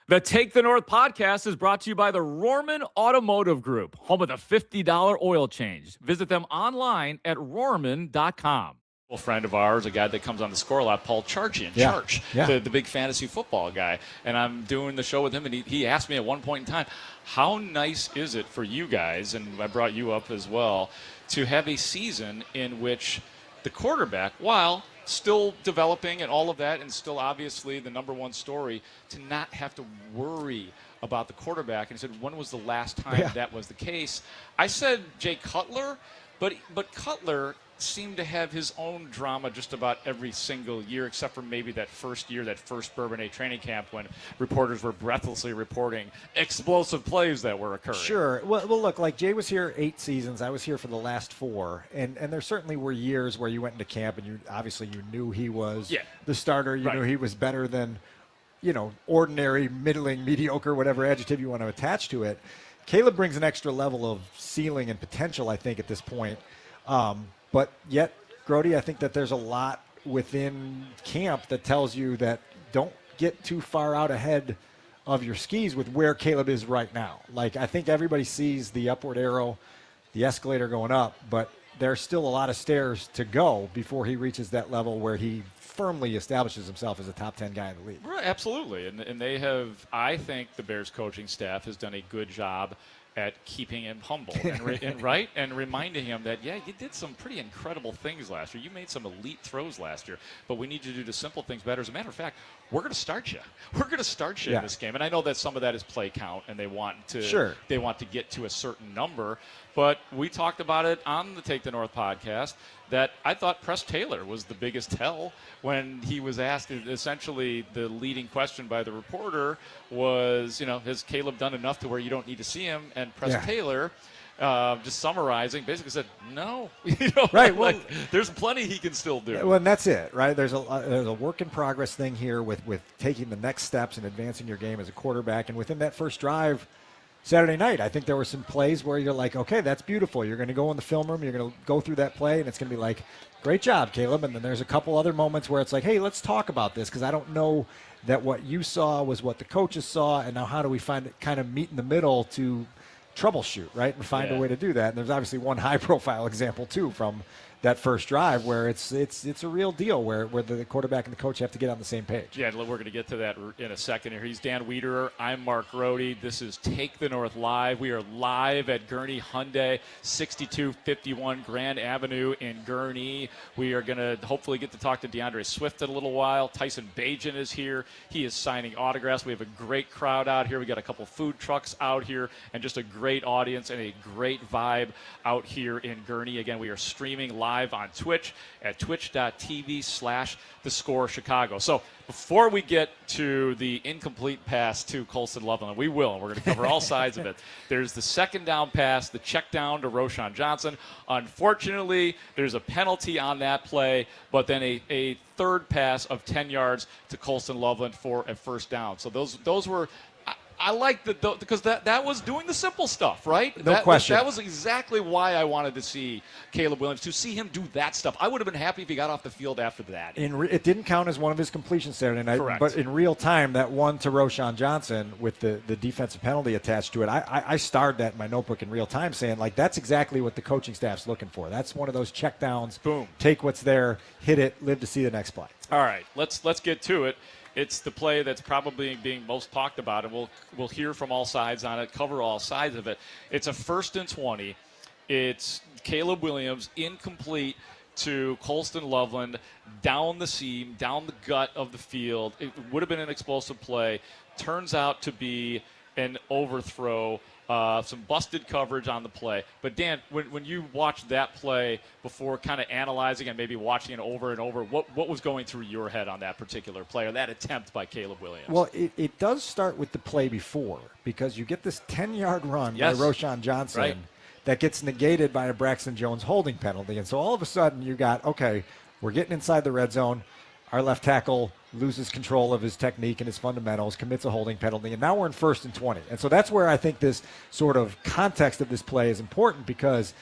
The Take the North podcast is brought to you by the Rohrman Automotive Group, home of the $50 oil change. Visit them online at Rohrman.com. A friend of ours, a guy that comes on the score a lot, Paul Charchian, Charch, the big fantasy football guy. And I'm doing the show with him, and he asked me at one point in time, how nice is it for you guys, and I brought you up as well, to have a season in which the quarterback, while still developing and all of that, and still obviously the number one story, to not have to worry about the quarterback. And he said, when was the last time that was the case? I said Jay Cutler, but Cutler seemed to have his own drama just about every single year, except for maybe that first year, that first Bourbonnais training camp, when reporters were breathlessly reporting explosive plays that were occurring. Sure. Well, look, like Jay was here 8 seasons. I was here for the last 4. And there certainly were years where you went into camp and you knew he was the starter. You knew he was better than, ordinary, middling, mediocre, whatever adjective you want to attach to it. Caleb brings an extra level of ceiling and potential, I think, at this point. But yet, Grote, I think that there's a lot within camp that tells you that don't get too far out ahead of your skis with where Caleb is right now. Like, I think everybody sees the upward arrow, the escalator going up, but there's still a lot of stairs to go before he reaches that level where he firmly establishes himself as a top 10 guy in the league. Right, absolutely. And they have, I think the Bears coaching staff has done a good job at keeping him humble and reminding him that, you did some pretty incredible things last year. You made some elite throws last year, but we need you to do the simple things better. As a matter of fact, we're going to start you. We're going to start you in this game. And I know that some of that is play count, and they want to get to a certain number. But we talked about it on the Take the North podcast that I thought Press Taylor was the biggest tell when he was asked. Essentially, the leading question by the reporter was, has Caleb done enough to where you don't need to see him? And Press Taylor, just summarizing, basically said, no. Right. Well, there's plenty he can still do. Well, and that's it, right? There's a work in progress thing here with taking the next steps and advancing your game as a quarterback. And within that first drive Saturday night, I think there were some plays where you're like, okay, that's beautiful. You're going to go in the film room, you're going to go through that play, and it's going to be like, great job, Caleb. And then there's a couple other moments where it's like, hey, let's talk about this, because I don't know that what you saw was what the coaches saw, and now how do we find it, kind of meet in the middle to troubleshoot, right, and find a way to do that. And there's obviously one high-profile example, too, from that first drive where it's a real deal where the quarterback and the coach have to get on the same page. Yeah, we're going to get to that in a second here. He's Dan Wiederer. I'm Mark Grote. This is Take the North Live. We are live at Gurnee Hyundai, 6251 Grand Avenue in Gurnee. We are going to hopefully get to talk to DeAndre Swift in a little while. Tyson Bagent is here. He is signing autographs. We have a great crowd out here. We got a couple food trucks out here and just a great audience and a great vibe out here in Gurnee. Again, we are streaming live on Twitch at twitch.tv/thescorechicago. So before we get to the incomplete pass to Colston Loveland, we will, and we're going to cover all sides of it. There's the second down pass, the check down to Roschon Johnson. Unfortunately, there's a penalty on that play, but then a third pass of 10 yards to Colston Loveland for a first down. So those were – I like because that was doing the simple stuff, right? No question. That was exactly why I wanted to see Caleb Williams, to see him do that stuff. I would have been happy if he got off the field after that. It didn't count as one of his completions Saturday night. Correct. But in real time, that one to Roschon Johnson with the defensive penalty attached to it, I starred that in my notebook in real time, saying, like, that's exactly what the coaching staff's looking for. That's one of those check downs. Boom. Take what's there, hit it, live to see the next play. All right, let's get to it. It's the play that's probably being most talked about, and we'll hear from all sides on it, cover all sides of it. It's a 1st and 20. It's Caleb Williams, incomplete to Colston Loveland, down the seam, down the gut of the field. It would have been an explosive play. Turns out to be an overthrow. Some busted coverage on the play. But, Dan, when you watched that play before kind of analyzing and maybe watching it over and over, what was going through your head on that particular play or that attempt by Caleb Williams? Well, it does start with the play before, because you get this 10-yard run by Roschon Johnson that gets negated by a Braxton Jones holding penalty. And so all of a sudden you got, okay, we're getting inside the red zone. Our left tackle loses control of his technique and his fundamentals, commits a holding penalty, and now we're in 1st and 20. And so that's where I think this sort of context of this play is important, because,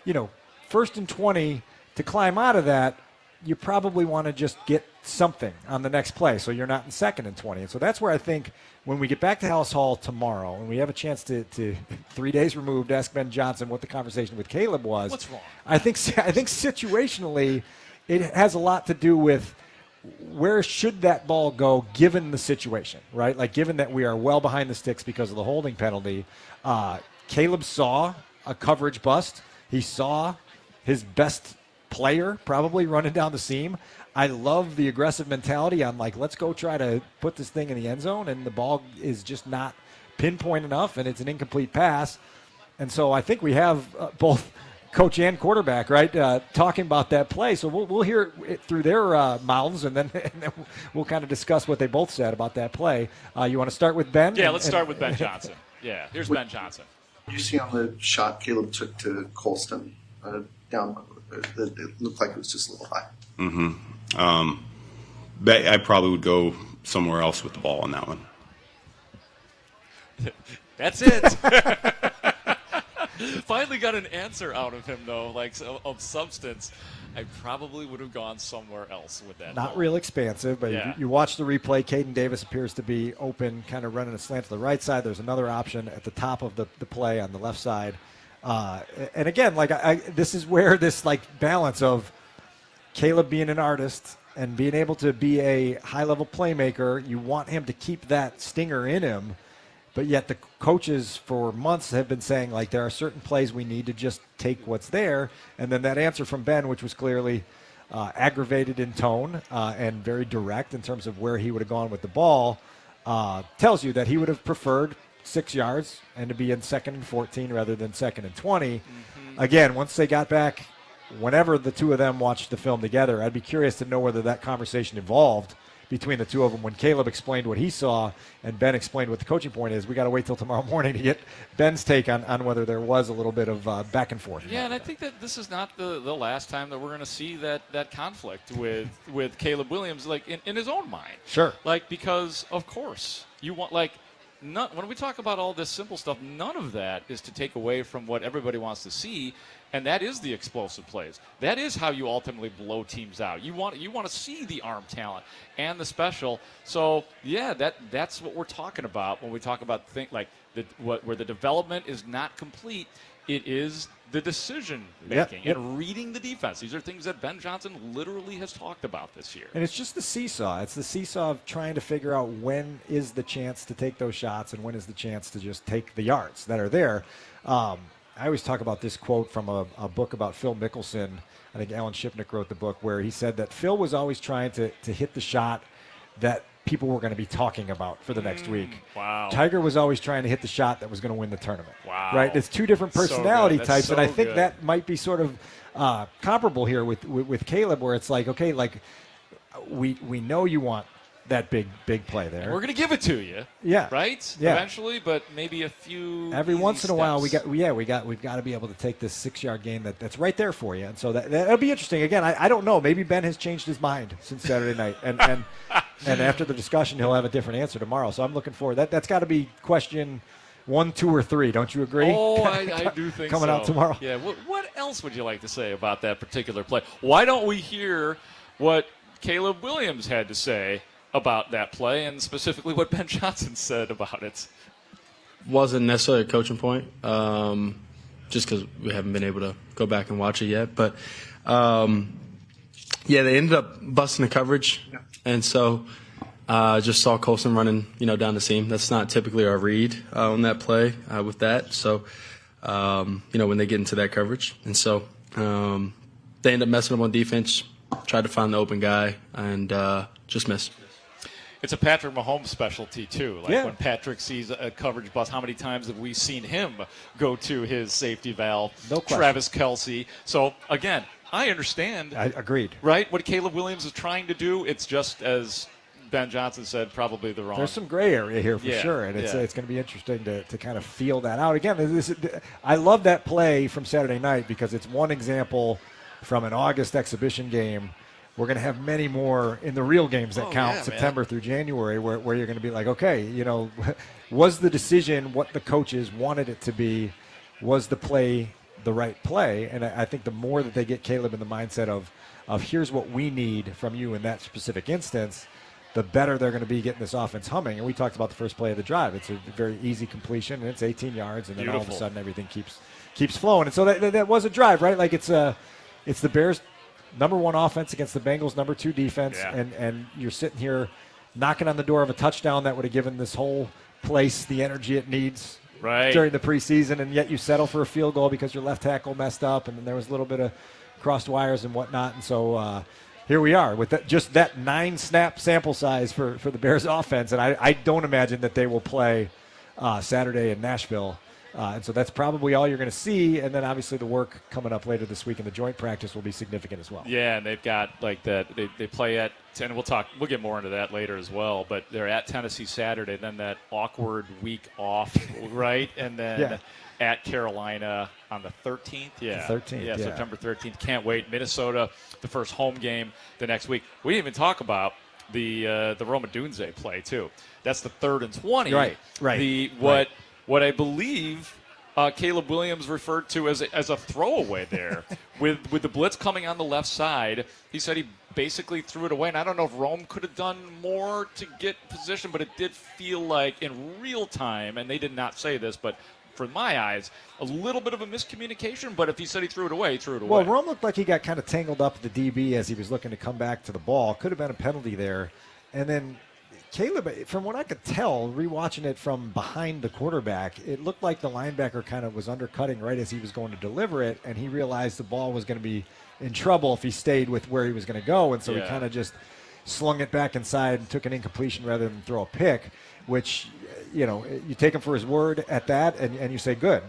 1st and 20, to climb out of that, you probably want to just get something on the next play so you're not in 2nd and 20. And so that's where I think when we get back to House Hall tomorrow and we have a chance to 3 days removed, ask Ben Johnson what the conversation with Caleb was. What's wrong? I think situationally it has a lot to do with where should that ball go given the situation, right? Like given that we are well behind the sticks because of the holding penalty. Caleb saw a coverage bust. He saw his best player probably running down the seam. I love the aggressive mentality on like, let's go try to put this thing in the end zone, and the ball is just not pinpoint enough, and it's an incomplete pass. And so I think we have both coach and quarterback, right, talking about that play. So we'll hear it through their mouths, and then we'll kind of discuss what they both said about that play. You want to start with Ben? Yeah, let's start with Ben Johnson. Yeah, here's Ben Johnson. You see on the shot Caleb took to Colston down, it looked like it was just a little high. I probably would go somewhere else with the ball on that one. That's it. Finally got an answer out of him, though, like of substance. I probably would have gone somewhere else with that. Not real expansive, but yeah. you watch the replay. Caden Davis appears to be open, kind of running a slant to the right side. There's another option at the top of the play on the left side. And again, like this is where this like balance of Caleb being an artist and being able to be a high-level playmaker, you want him to keep that stinger in him. But yet the coaches for months have been saying, like, there are certain plays we need to just take what's there. And then that answer from Ben, which was clearly aggravated in tone and very direct in terms of where he would have gone with the ball, tells you that he would have preferred 6 yards and to be in 2nd and 14 rather than 2nd and 20. Again, once they got back, whenever the two of them watched the film together, I'd be curious to know whether that conversation evolved between the two of them when Caleb explained what he saw and Ben explained what the coaching point is. We got to wait till tomorrow morning to get Ben's take on whether there was a little bit of back and forth. Yeah, and I think that this is not the last time that we're going to see that conflict with Caleb Williams, like in his own mind. Sure. Like, because, of course, you want, like, when we talk about all this simple stuff, none of that is to take away from what everybody wants to see, and that is the explosive plays. That is how you ultimately blow teams out. You want to see the arm talent and the special. So yeah, that's what we're talking about when we talk about where the development is not complete. It is the decision making and reading the defense. These are things that Ben Johnson literally has talked about this year. And it's just the seesaw. It's the seesaw of trying to figure out when is the chance to take those shots and when is the chance to just take the yards that are there. I always talk about this quote from a book about Phil Mickelson. I think Alan Shipnick wrote the book, where he said that Phil was always trying to hit the shot that people were going to be talking about for the next week. Wow. Tiger was always trying to hit the shot that was going to win the tournament. Wow. Right? It's two different personality types, and I think good. that might be sort of comparable here with Caleb, where it's like, okay, like we know you want that big play there. We're going to give it to you. Yeah. Right? Yeah. Eventually, but maybe a few every once in a while we've got to be able to take this 6-yard game that's right there for you. And so that'll be interesting. Again, I don't know. Maybe Ben has changed his mind since Saturday night. And after the discussion he'll have a different answer tomorrow. So I'm looking forward. That's got to be question 1, 2, or 3. Don't you agree? Oh, I do think coming so. out tomorrow. Yeah. What else would you like to say about that particular play? Why don't we hear what Caleb Williams had to say about that play, and specifically what Ben Johnson said about it? Wasn't necessarily a coaching point, just because we haven't been able to go back and watch it yet. But, they ended up busting the coverage, and so just saw Colson running, down the seam. That's not typically our read on that play with that. So, when they get into that coverage. And so they end up messing up on defense, tried to find the open guy, and just missed. It's a Patrick Mahomes specialty, too. Yeah. When Patrick sees a coverage bust, how many times have we seen him go to his safety valve? No question. Travis Kelce. So, again, I understand. I agreed. Right? What Caleb Williams is trying to do, it's just, as Ben Johnson said, probably the wrong. There's some gray area here for sure, and it's going to be interesting to kind of feel that out. Again, I love that play from Saturday night because it's one example from an August exhibition game. We're going to have many more in the real games that count September through January where you're going to be like, okay, was the decision what the coaches wanted it to be? Was the play the right play. And I think the more that they get Caleb in the mindset of here's what we need from you in that specific instance, the better they're going to be getting this offense humming. And we talked about the first play of the drive. It's a very easy completion, and it's 18 yards, and then all of a sudden everything keeps flowing. And so that was a drive, right? Like it's the Bears' number 1 offense against the Bengals' number 2 defense, and you're sitting here knocking on the door of a touchdown that would have given this whole place the energy it needs during the preseason, and yet you settle for a field goal because your left tackle messed up, and then there was a little bit of crossed wires and whatnot. And so here we are with just that 9-snap sample size for the Bears offense. And I don't imagine that they will play Saturday in Nashville. And so that's probably all you're going to see. And then obviously the work coming up later this week in the joint practice will be significant as well. Yeah, and they've got like that. They play at 10. We'll get more into that later as well. But they're at Tennessee Saturday, then that awkward week off, right? And then at Carolina on the 13th. Yeah, 13th. September 13th. Can't wait. Minnesota, the first home game the next week. We didn't even talk about the Roma Dunze play too. That's the 3rd and 20. Right. What I believe Caleb Williams referred to as a throwaway there. with the blitz coming on the left side, he said he basically threw it away. And I don't know if Rome could have done more to get position, but it did feel like in real time, and they did not say this, but for my eyes, a little bit of a miscommunication. But if he said he threw it away, he threw it away. Well, Rome looked like he got kind of tangled up with the DB as he was looking to come back to the ball. Could have been a penalty there. And then Caleb, from what I could tell, rewatching it from behind the quarterback, it looked like the linebacker kind of was undercutting right as he was going to deliver it, and he realized the ball was going to be in trouble if he stayed with where he was going to go, and so he kind of just slung it back inside and took an incompletion rather than throw a pick, which, you take him for his word at that, and you say, good.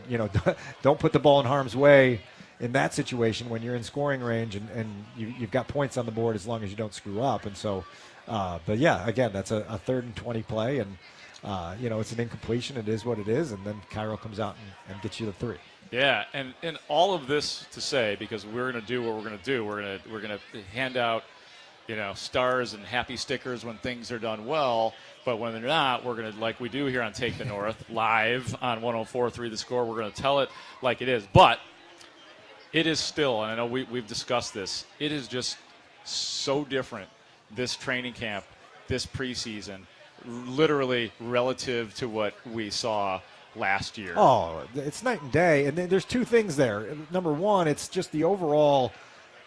Don't put the ball in harm's way in that situation when you're in scoring range, and you've got points on the board as long as you don't screw up. And so, but yeah, again, that's a 3rd and 20 play, and it's an incompletion. It is what it is, and then Cairo comes out and gets you the 3. Yeah, and all of this to say, because we're going to do what we're going to do. We're going to hand out, stars and happy stickers when things are done well. But when they're not, we're going to, like we do here on Take the North, live on 104.3 The Score, we're going to tell it like it is. But it is still, and I know we've discussed this, it is just so different, this training camp, this preseason, literally relative to what we saw last year. Oh, it's night and day. And then there's 2 things there. Number one, it's just the overall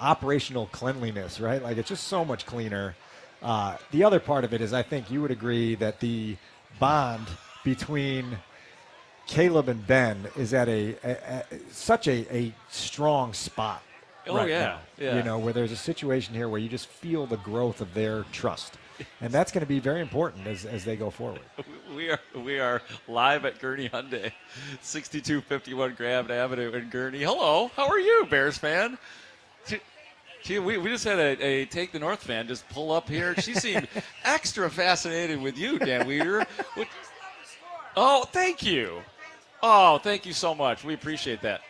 operational cleanliness, right? Like, it's just so much cleaner. The other part of it is, I think you would agree that the bond between Caleb and Ben is at such a strong spot. Now, where there's a situation here where you just feel the growth of their trust. And that's going to be very important as they go forward. We are live at Gurnee Hyundai, 6251 Grand Avenue in Gurnee. Hello, how are you, Bears fan? Gee, we just had a Take the North fan just pull up here. She seemed extra fascinated with you, Dan Wiederer. Oh, thank you. Oh, thank you so much. We appreciate that.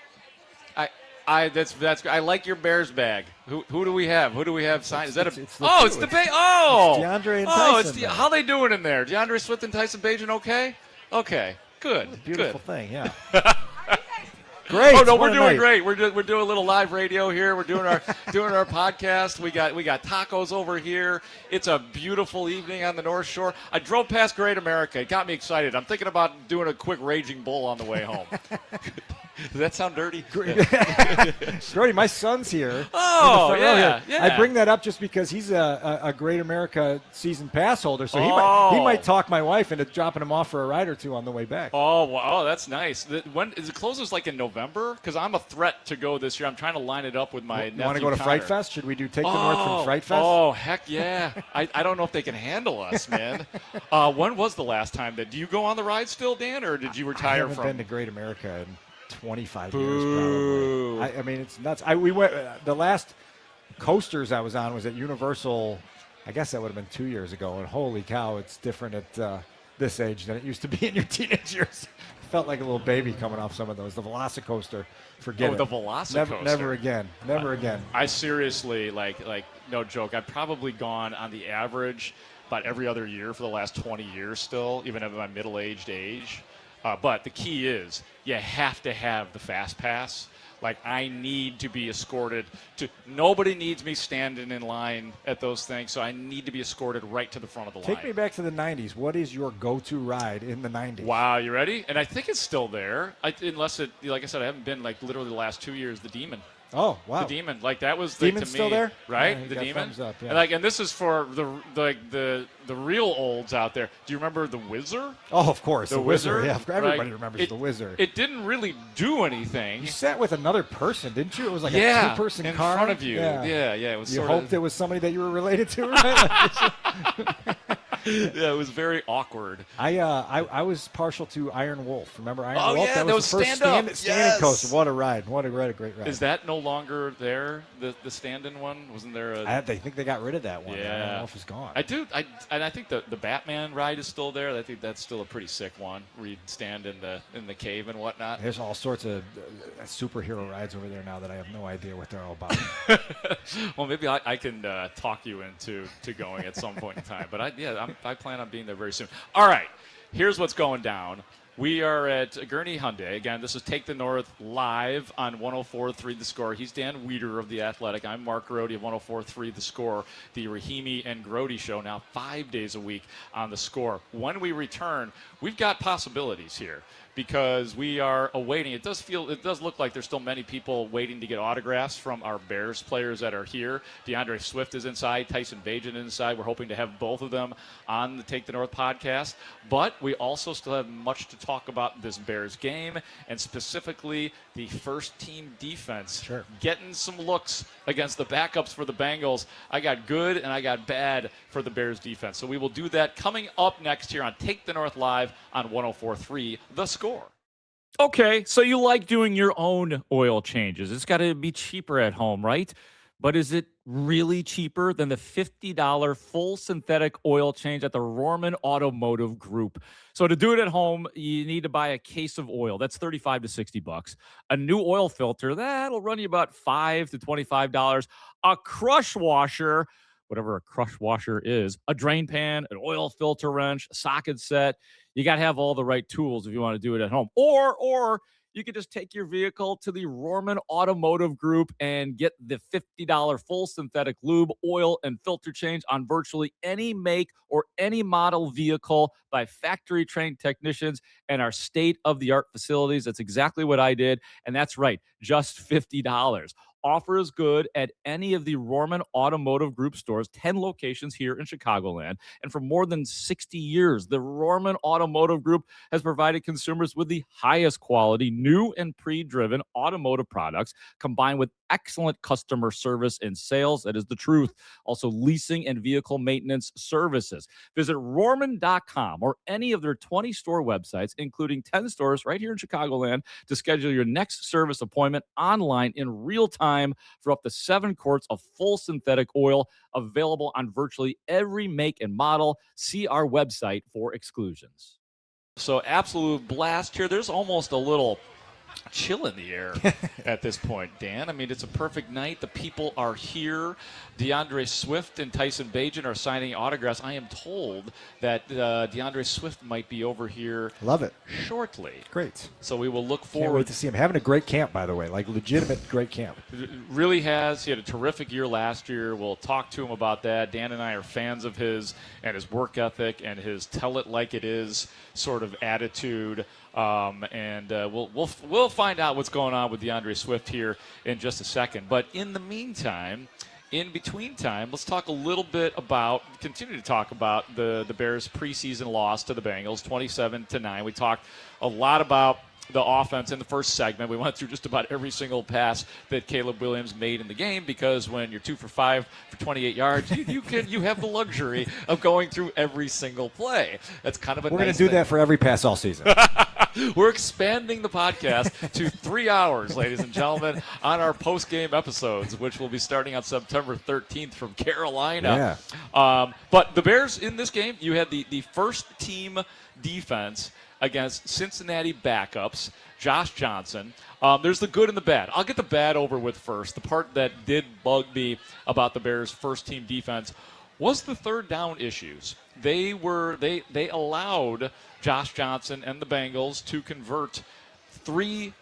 That's I like your Bears bag. Who do we have? Who do we have signed? Is that it's the bag. Oh, it's DeAndre and Tyson. How they doing in there? DeAndre Swift and Tyson Bagent okay? Okay, good. Beautiful good. thing, yeah. Great. Oh no, we're doing great. We're doing a little live radio here. We're doing our podcast. We got tacos over here. It's a beautiful evening on the North Shore. I drove past Great America. It got me excited. I'm thinking about doing a quick Raging Bull on the way home. Does that sound dirty? Grody, my son's here. Oh, yeah. I bring that up just because he's a Great America season pass holder, so he might talk my wife into dropping him off for a ride or 2 on the way back. Oh, wow, that's nice. When is it closes? Like in November? Because I'm a threat to go this year. I'm trying to line it up with my nephew. You want to go to Fright Fest? Should we do Take the North from Fright Fest? Oh, heck yeah. I don't know if they can handle us, man. When was the last time that? Do you go on the ride still, Dan, or did you retire from? I haven't been to Great America in 25 years, probably. I mean, it's nuts. We went. The last coasters I was on was at Universal. I guess that would have been 2 years ago. And holy cow, it's different at this age than it used to be in your teenage years. Felt like a little baby coming off some of those. The Velocicoaster, forget it. The Velocicoaster. Never again. Never again. I seriously, like no joke, I've probably gone on the average about every other year for the last 20 years still, even at my middle-aged age. But the key is you have to have the fast pass. Like, I need to be escorted to – nobody needs me standing in line at those things, so I need to be escorted right to the front of the line. Take me back to the 90s. What is your go-to ride in the 90s? Wow, you ready? And I think it's still there, unless it – like I said, I haven't been, like, literally the last 2 years, the Demon. Oh, wow. The Demon. Like, that was, Demon's to me, still there? right? Yeah, the got Demon. thumbs up, yeah. And, and this is for the real olds out there. Do you remember the Whizzer? Oh, of course. The Whizzer. Yeah, everybody Right. remembers the Whizzer. It didn't really do anything. You sat with another person, didn't you? It was like a two-person in car. front of you. Yeah. It was. You hoped it was somebody that you were related to, right? Yeah, it was very awkward. I was partial to Iron Wolf. Remember Iron Wolf? Yeah, that was the first standing yes. coaster. What a ride! What a great ride! Is that no longer there? The stand-in one wasn't there? I think they got rid of that one. Yeah, Iron Wolf is gone. I think the Batman ride is still there. I think that's still a pretty sick one, where you stand in the cave and whatnot. There's all sorts of superhero rides over there now that I have no idea what they're all about. Well, maybe I can talk you into going at some point in time. But I plan on being there very soon. All right, here's what's going down. We are at Gurnee Hyundai. Again, this is Take the North live on 104.3 The Score. He's Dan Wiederer of The Athletic. I'm Mark Grote of 104.3 The Score, the Rahimi and Grote show, now 5 days a week on The Score. When we return, we've got possibilities here because we are awaiting. It does look like there's still many people waiting to get autographs from our Bears players that are here. DeAndre Swift is inside. Tyson Bagent is inside. We're hoping to have both of them on the Take the North podcast. But we also still have much to talk about this Bears game, and specifically the first-team defense. Sure. Getting some looks against the backups for the Bengals. I got good and I got bad for the Bears defense. So we will do that coming up next here on Take the North Live on 104.3 The Score. Okay, so you like doing your own oil changes. It's got to be cheaper at home, right? But is it really cheaper than the $50 full synthetic oil change at the Rorman Automotive Group? So to do it at home, you need to buy a case of oil. That's $35 to $60. A new oil filter, that'll run you about $5 to $25. A crush washer, whatever a crush washer is, a drain pan, an oil filter wrench, a socket set. You got to have all the right tools if you want to do it at home. Or you could just take your vehicle to the Rorman Automotive Group and get the $50 full synthetic lube, oil, and filter change on virtually any make or any model vehicle by factory-trained technicians and our state-of-the-art facilities. That's exactly what I did, and that's right, just $50. Offer is good at any of the Rorman Automotive Group stores, 10 locations here in Chicagoland. And for more than 60 years, the Rorman Automotive Group has provided consumers with the highest quality, new and pre-driven automotive products, combined with excellent customer service and sales. That is the truth. Also, leasing and vehicle maintenance services. Visit Rorman.com or any of their 20 store websites, including 10 stores right here in Chicagoland, to schedule your next service appointment online in real time for up to 7 quarts of full synthetic oil, available on virtually every make and model. See our website for exclusions. So absolute blast here. There's almost a little chill in the air at this point, Dan. I mean, it's a perfect night. The people are here. DeAndre Swift and Tyson Bagent are signing autographs. I am told that DeAndre Swift might be over here. Love it. Shortly. Great. So we will look forward. Can't wait to see him. Having a great camp, by the way, like legitimate great camp. Really has. He had a terrific year last year. We'll talk to him about that. Dan and I are fans of his and his work ethic and his tell it like it is sort of attitude. We'll find out what's going on with DeAndre Swift here in just a second. But in the meantime, in between time, let's continue to talk about the Bears' preseason loss to the Bengals, 27-9. We talked a lot about the offense in the first segment. We went through just about every single pass that Caleb Williams made in the game, because when you're 2 for 5 for 28 yards, you have the luxury of going through every single play. That's kind of a We're nice going to do thing. that for every pass all season. We're expanding the podcast to 3 hours, ladies and gentlemen, on our post-game episodes, which will be starting on September 13th from Carolina. Yeah. But the Bears in this game, you had the first-team defense against Cincinnati backups, Josh Johnson. There's the good and the bad. I'll get the bad over with first. The part that did bug me about the Bears' first-team defense was the third down issues. They allowed Josh Johnson and the Bengals to convert 3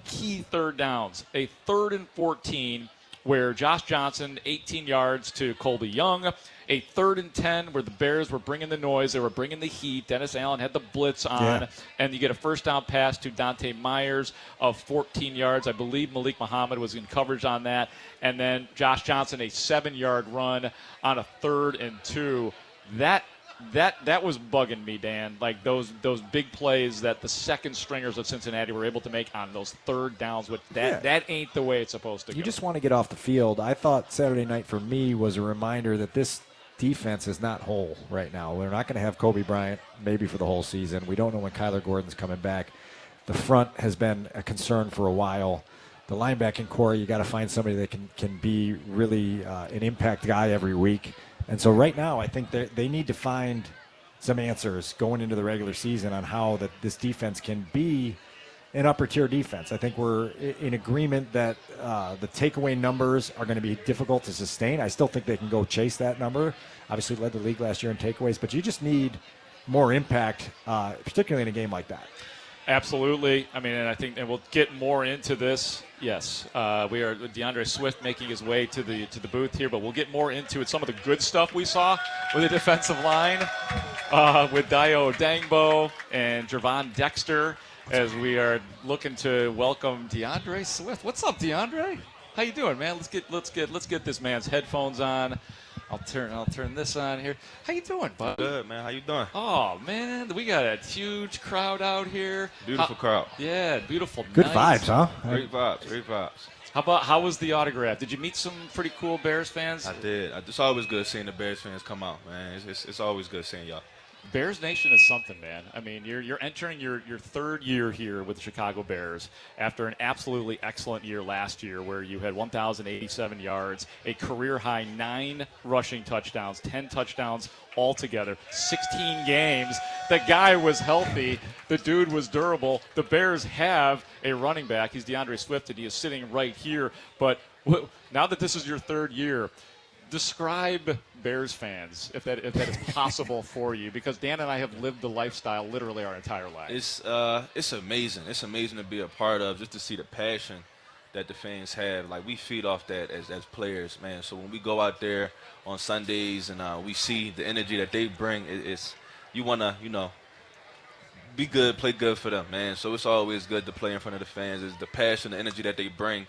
key third downs. A 3rd and 14 where Josh Johnson 18 yards to Colby Young. A 3rd and 10 where the Bears were bringing the noise. They were bringing the heat. Dennis Allen had the blitz on. And you get a first down pass to Dante Myers of 14 yards. I believe Malik Muhammad was in coverage on that. And then Josh Johnson, a 7-yard run on a 3rd and 2. That was bugging me, Dan. Like those big plays that the second stringers of Cincinnati were able to make on those third downs. That ain't the way it's supposed to go. You just want to get off the field. I thought Saturday night for me was a reminder that this defense is not whole right now. We're not going to have Kobe Bryant maybe for the whole season. We don't know when Kyler Gordon's coming back. The front has been a concern for a while. The linebacking core, you got to find somebody that can be really an impact guy every week. And so right now, I think they need to find some answers going into the regular season on how this defense can be an upper-tier defense. I think we're in agreement that the takeaway numbers are going to be difficult to sustain. I still think they can go chase that number. Obviously led the league last year in takeaways, but you just need more impact, particularly in a game like that. Absolutely. I mean, and I think, and we'll get more into this. Yes, we are DeAndre Swift making his way to the booth here, but we'll get more into it. Some of the good stuff we saw with the defensive line, with Dayo Dangbo and Jervon Dexter, as we are looking to welcome DeAndre Swift. What's up, DeAndre? How you doing, man? Let's get this man's headphones on. I'll turn this on here. How you doing, bud? Good, man. How you doing? Oh, man, we got a huge crowd out here. Beautiful crowd. Yeah, beautiful. Good nice. vibes, huh? Great vibes. How was the autograph? Did you meet some pretty cool Bears fans? I did. It's always good seeing the Bears fans come out, man. It's always good seeing y'all. Bears Nation is something, man. I mean, you're entering your 3rd year here with the Chicago Bears after an absolutely excellent year last year where you had 1,087 yards, a career-high 9 rushing touchdowns, 10 touchdowns altogether, 16 games. The guy was healthy. The dude was durable. The Bears have a running back. He's DeAndre Swift, and he is sitting right here. But now that this is your 3rd year, describe Bears fans, if that is possible for you, because Dan and I have lived the lifestyle literally our entire lives. It's amazing. It's amazing to be a part of, just to see the passion that the fans have. Like, we feed off that as players, man. So when we go out there on Sundays and we see the energy that they bring, you want to, be good, play good for them, man. So it's always good to play in front of the fans. It's the passion, the energy that they bring.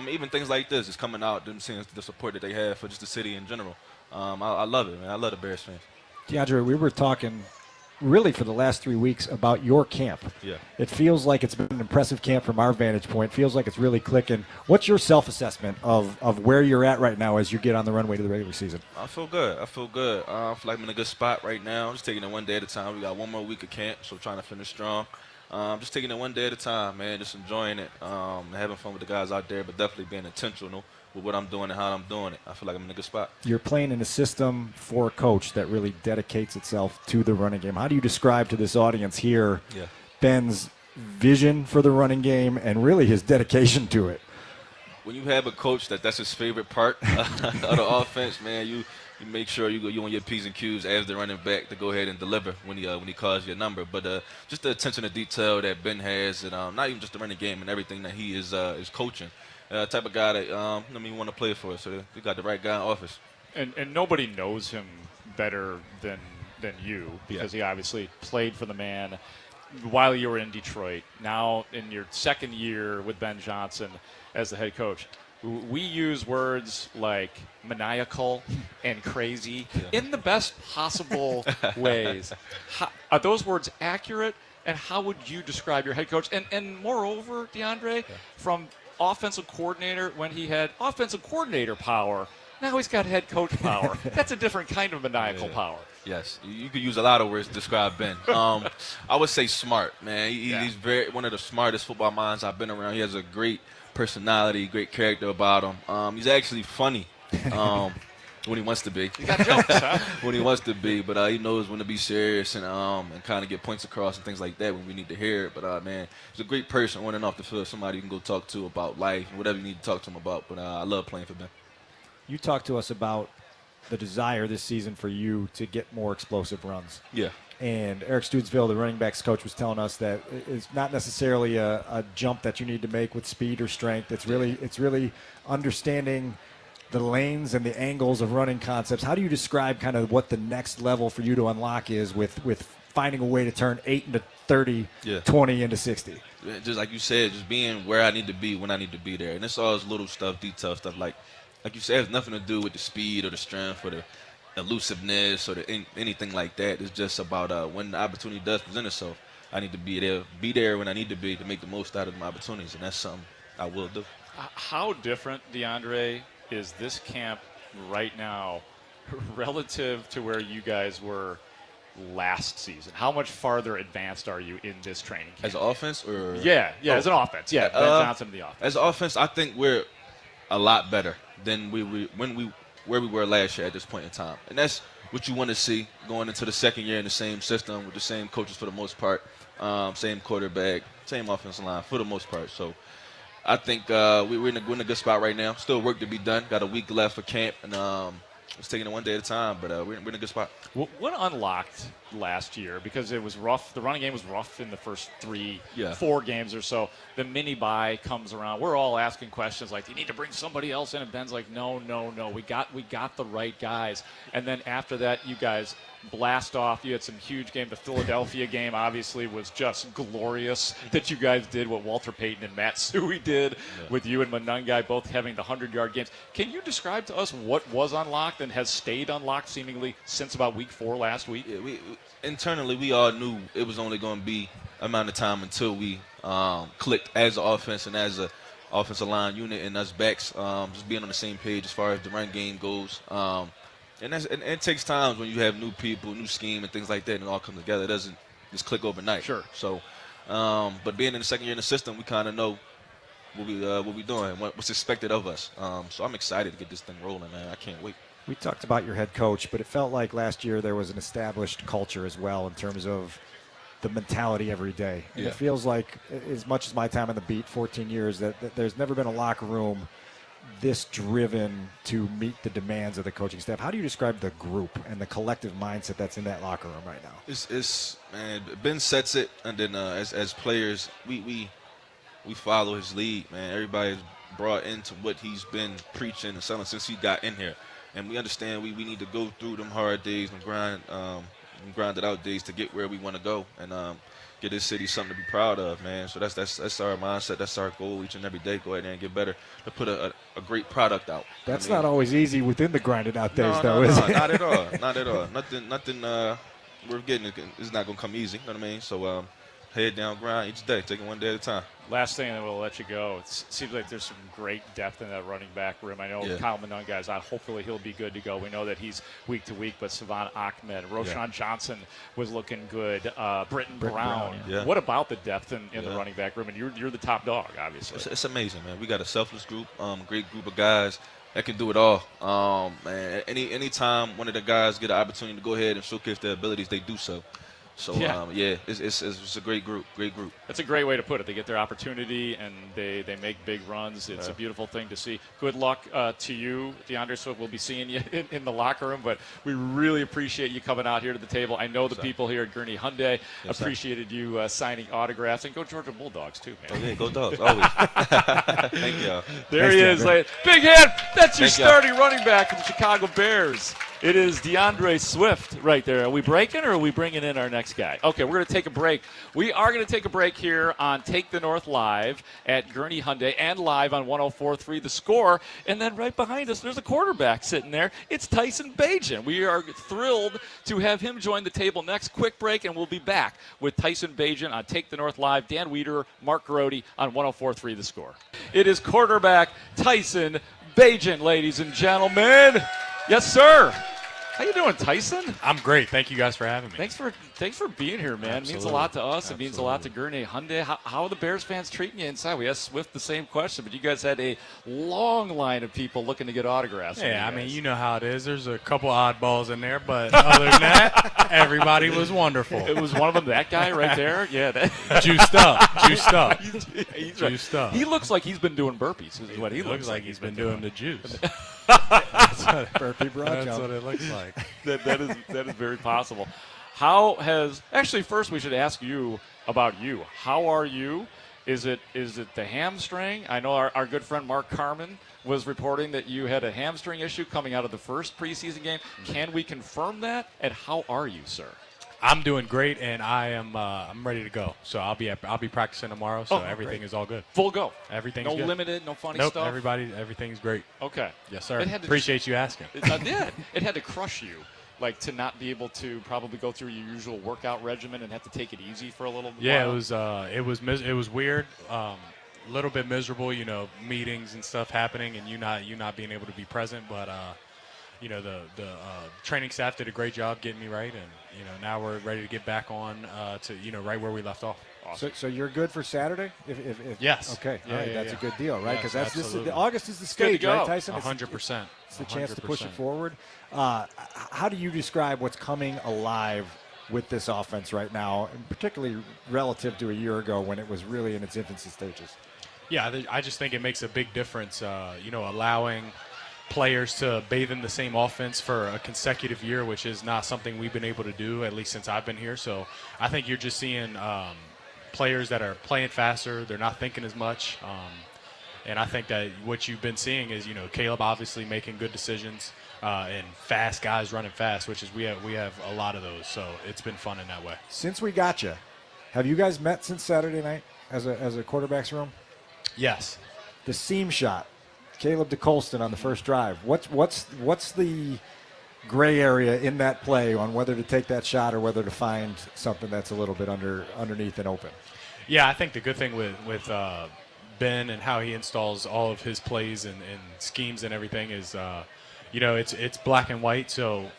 Even things like this is coming out, them seeing the support that they have for just the city in general. I love it, man. I love the Bears fans. DeAndre, we were talking really for the last 3 weeks about your camp. Yeah. It feels like it's been an impressive camp from our vantage point. Feels like it's really clicking. What's your self-assessment of where you're at right now as you get on the runway to the regular season? I feel good. I feel like I'm in a good spot right now. I'm just taking it one day at a time. We got one more week of camp, so trying to finish strong. Just taking it one day at a time, man. Just enjoying it, having fun with the guys out there, but definitely being intentional with what I'm doing and how I'm doing it. I feel like I'm in a good spot. You're playing in a system for a coach that really dedicates itself to the running game. How do you describe to this audience here Ben's vision for the running game and really his dedication to it? When you have a coach that's his favorite part of the offense, man, you make sure you on your P's and Q's as the running back to go ahead and deliver when he calls your number. But just the attention to detail that Ben has, and not even just the running game and everything that he is coaching. Type of guy that you want to play for. So we got the right guy in office. And nobody knows him better than you, because he obviously played for the man while you were in Detroit. Now in your 2nd year with Ben Johnson as the head coach. We use words like maniacal and crazy in the best possible ways. Are those words accurate? And how would you describe your head coach? And moreover, DeAndre, from offensive coordinator when he had offensive coordinator power, now he's got head coach power. That's a different kind of maniacal power. Yes, you could use a lot of words to describe Ben. I would say smart, man. He's one of the smartest football minds I've been around. He has a great personality, great character about him. He's actually funny when he wants to be. He got jokes, huh? When he wants to be, but he knows when to be serious and kind of get points across and things like that when we need to hear it. But man, he's a great person on and off the field. Somebody you can go talk to about life and whatever you need to talk to him about. But I love playing for Ben. You talked to us about the desire this season for you to get more explosive runs. Yeah. And Eric Studesville, the running backs coach, was telling us that it's not necessarily a jump that you need to make with speed or strength. It's really understanding the lanes and the angles of running concepts. How do you describe kind of what the next level for you to unlock is with finding a way to turn 8 into 30, 20 into 60? Just like you said, just being where I need to be when I need to be there. And it's all this little stuff, detail stuff. Like you said, it has nothing to do with the speed or the strength or the elusiveness or anything like that. It's just about when the opportunity does present itself, I need to be there when I need to be to make the most out of my opportunities, and that's something I will do. How different, DeAndre, is this camp right now relative to where you guys were last season? How much farther advanced are you in this training camp? As an offense or? Yeah, as an offense. Yeah, Ben Johnson, the offense. As an offense, I think we're a lot better than where we were last year at this point in time. And that's what you want to see going into the second year in the same system with the same coaches for the most part, same quarterback, same offensive line for the most part. So I think we're in a good spot right now. Still work to be done. Got a week left for camp, and it's taking it one day at a time, but we're in a good spot. What unlocked last year, because it was rough, the running game was rough in the first 4 games or so. The mini bye comes around. We're all asking questions like, do you need to bring somebody else in? And Ben's like, no. We got the right guys. And then after that, you guys blast off. You had some huge game. The Philadelphia game obviously was just glorious that you guys did what Walter Payton and Matt Suhey did with you and Monungai both having the 100-yard games. Can you describe to us what was unlocked and has stayed unlocked seemingly since about week 4 last week? Yeah, internally, we all knew it was only going to be amount of time until we clicked as an offense and as a offensive line unit and us backs just being on the same page as far as the run game goes. And it takes time when you have new people, new scheme, and things like that, and it all comes together. It doesn't just click overnight. Sure. So, but being in the second year in the system, we kind of know what we're doing, what's expected of us. So I'm excited to get this thing rolling, man. I can't wait. We talked about your head coach, but it felt like last year there was an established culture as well in terms of the mentality every day. And it feels like, as much as my time on the beat, 14 years, that there's never been a locker room this driven to meet the demands of the coaching staff. How do you describe the group and the collective mindset that's in that locker room right now? It's man, Ben sets it, and then as players, we follow his lead, man. Everybody's brought into what he's been preaching and selling since he got in here. And we understand we need to go through them hard days and grinded out days to get where we want to go and get this city something to be proud of, man. So that's our mindset. That's our goal each and every day. Go ahead and get better to put a great product out. That's not always easy within the grinded out days, is it? Not at all. Not at all. Nothing we're getting is not going to come easy. You know what I mean? So head down, grind each day, taking one day at a time. Last thing, and then we'll let you go. It seems like there's some great depth in that running back room. I know Kyle Monungai is out. Hopefully he'll be good to go. We know that he's week to week, but Savon Ahmed, Roshan Johnson was looking good. Britton Brown. Yeah. What about the depth in the running back room? And you're the top dog, obviously. It's amazing, man. We got a selfless group, great group of guys that can do it all. Man, any time one of the guys get an opportunity to go ahead and showcase their abilities, they do so. So, it's a great group. That's a great way to put it. They get their opportunity, and they make big runs. It's a beautiful thing to see. Good luck to you, DeAndre Swift. We'll be seeing you in the locker room, but we really appreciate you coming out here to the table. I know the people here at Gurnee Hyundai appreciated you signing autographs. And go Georgia Bulldogs, too, man. Oh, yeah, go Dogs, always. Thank y'all. There he is. Big hit. That's your starting running back for the Chicago Bears. It is DeAndre Swift right there. Are we breaking or are we bringing in our next guy? Okay, we're going to take a break. We are going to take a break here on Take the North Live at Gurnee Hyundai and live on 104.3 The Score. And then right behind us, there's a quarterback sitting there. It's Tyson Bagent. We are thrilled to have him join the table next. Quick break, and we'll be back with Tyson Bagent on Take the North Live. Dan Wiederer, Mark Grote on 104.3 The Score. It is quarterback Tyson Bagent, ladies and gentlemen. Yes, sir. How you doing, Tyson? I'm great. Thank you guys for having me. Thanks for being here, man. Absolutely. It means a lot to us. Absolutely. It means a lot to Gurnee Hyundai. How are the Bears fans treating you inside? We asked Swift the same question, but you guys had a long line of people looking to get autographs. Yeah, I mean, you know how it is. There's a couple oddballs in there, but other than that, everybody was wonderful. It was one of them, that guy right there? Yeah. Juiced up. He's Juiced up. He looks like he's been doing burpees is what he looks like. He's been doing the juice. Burpee broad That's jump. what it looks like. that is very possible. How has actually first we should ask you about you. How are you? Is it the hamstring? I know our good friend Mark Carmen was reporting that you had a hamstring issue coming out of the first preseason game. Can we confirm that? And how are you, sir? I'm doing great, and I'm ready to go. So I'll be practicing tomorrow. So everything is all good. Full go. Everything's no good. limited, no funny Nope, stuff. everything's great. Okay. Yes, sir. It had to Appreciate you asking. It did. It had to crush you, like to not be able to probably go through your usual workout regimen and have to take it easy for a little bit. Yeah, while. it was weird. A little bit miserable, meetings and stuff happening, and you not being able to be present. But the training staff did a great job getting me right, and now we're ready to get back on to right where we left off. Awesome. So you're good for Saturday? If yes. Okay. Yeah, all right. yeah, that's yeah. a good deal, right? Because Yes, August is the stage, right, Tyson? 100%. It's the chance to push it forward. How do you describe what's coming alive with this offense right now, and particularly relative to a year ago when it was really in its infancy stages? Yeah, I just think it makes a big difference, allowing players to bathe in the same offense for a consecutive year, which is not something we've been able to do, at least since I've been here. So I think you're just seeing players that are playing faster. They're not thinking as much. And I think that what you've been seeing is, Caleb obviously making good decisions and fast guys running fast, which is we have a lot of those. So it's been fun in that way. Since we got you, have you guys met since Saturday night as a quarterback's room? Yes. The seam shot, Caleb to Colston on the first drive. What's the gray area in that play on whether to take that shot or whether to find something that's a little bit underneath and open? Yeah, I think the good thing with Ben and how he installs all of his plays and schemes and everything is, it's black and white. So,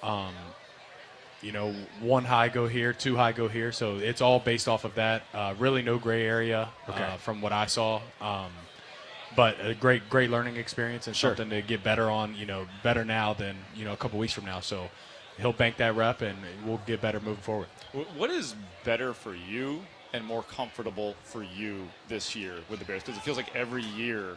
one high go here, two high go here. So it's all based off of that. Really no gray area from what I saw. But a great learning experience and something to get better on, better now than, a couple weeks from now. So he'll bank that rep and we'll get better moving forward. What is better for you and more comfortable for you this year with the Bears? Because it feels like every year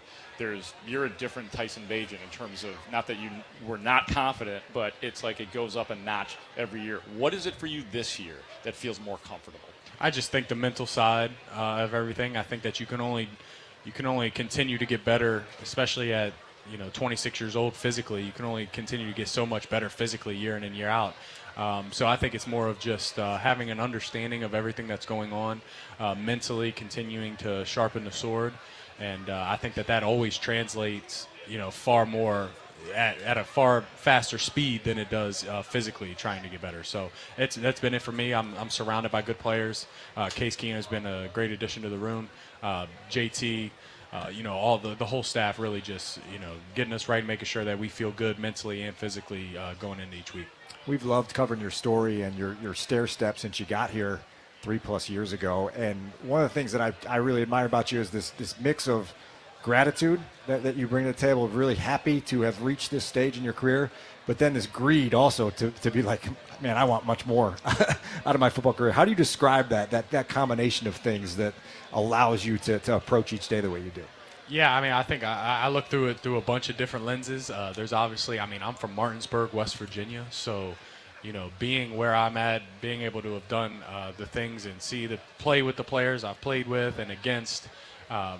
you're a different Tyson Bagent in terms of, not that you were not confident, but it's like it goes up a notch every year. What is it for you this year that feels more comfortable? I just think the mental side of everything. I think that you can only continue to get better, especially at 26 years old physically. You can only continue to get so much better physically year in and year out. So I think it's more of just having an understanding of everything that's going on, mentally continuing to sharpen the sword. And I think that always translates, far more at a far faster speed than it does physically trying to get better. So that's been it for me. I'm surrounded by good players. Case Keenum has been a great addition to the room. JT, all the whole staff really just, getting us right and making sure that we feel good mentally and physically going into each week. We've loved covering your story and your stair step since you got here 3+ years ago. And one of the things that I really admire about you is this mix of gratitude that you bring to the table, of really happy to have reached this stage in your career, but then this greed also to be like, man, I want much more out of my football career. How do you describe that combination of things that allows you to approach each day the way you do? Yeah, I think I look through it through a bunch of different lenses. There's obviously, I'm from Martinsburg, West Virginia, so being where I'm at, being able to have done the things and play with the players I've played with and against.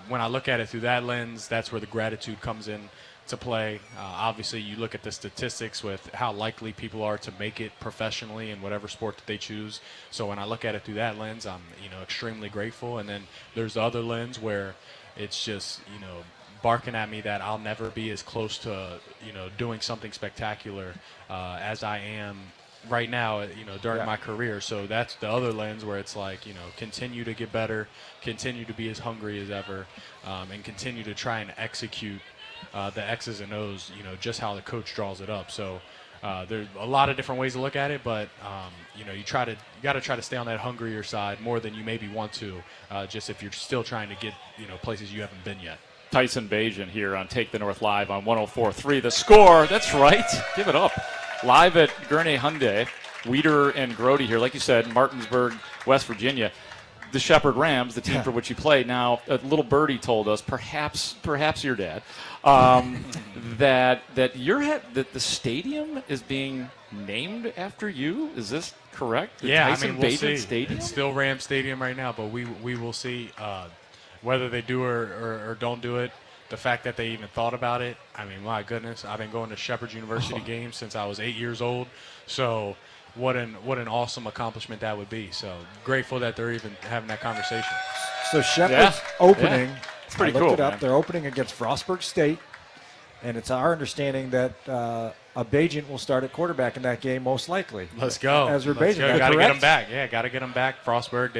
When I look at it through that lens, that's where the gratitude comes in to play. Obviously, you look at the statistics with how likely people are to make it professionally in whatever sport that they choose. So when I look at it through that lens, I'm extremely grateful. And then there's the other lens where it's just barking at me that I'll never be as close to doing something spectacular as I am right now, during my career. So that's the other lens where it's like, continue to get better, continue to be as hungry as ever, and continue to try and execute the X's and O's, just how the coach draws it up. So there's a lot of different ways to look at it, but you got to try to stay on that hungrier side more than you maybe want to, just if you're still trying to get places you haven't been yet. Tyson Bagent here on Take the North Live on 104.3. The Score, that's right, give it up. Live at Gurnee Hyundai, Wiederer and Grote here, like you said, Martinsburg, West Virginia. the Shepherd Rams, the team for which you play. Now, a little birdie told us, perhaps your dad, that the stadium is being named after you. Is this correct? The Tyson we'll Bagent see. Stadium? It's still Ram Stadium right now, but we will see whether they do or don't do it. The fact that they even thought about it, I mean, my goodness, I've been going to Shepherd University games since I was 8 years old. So what an awesome accomplishment that would be. So grateful that they're even having that conversation. So Shepherd's opening. Yeah. It's pretty I looked cool, it up. man. They're opening against Frostburg State, and it's our understanding that a Bagent will start at quarterback in that game, most likely. Let's go. Ezra Let's Bagent. go. Got to get correct? them back. Yeah, got to get them back. Frostburg,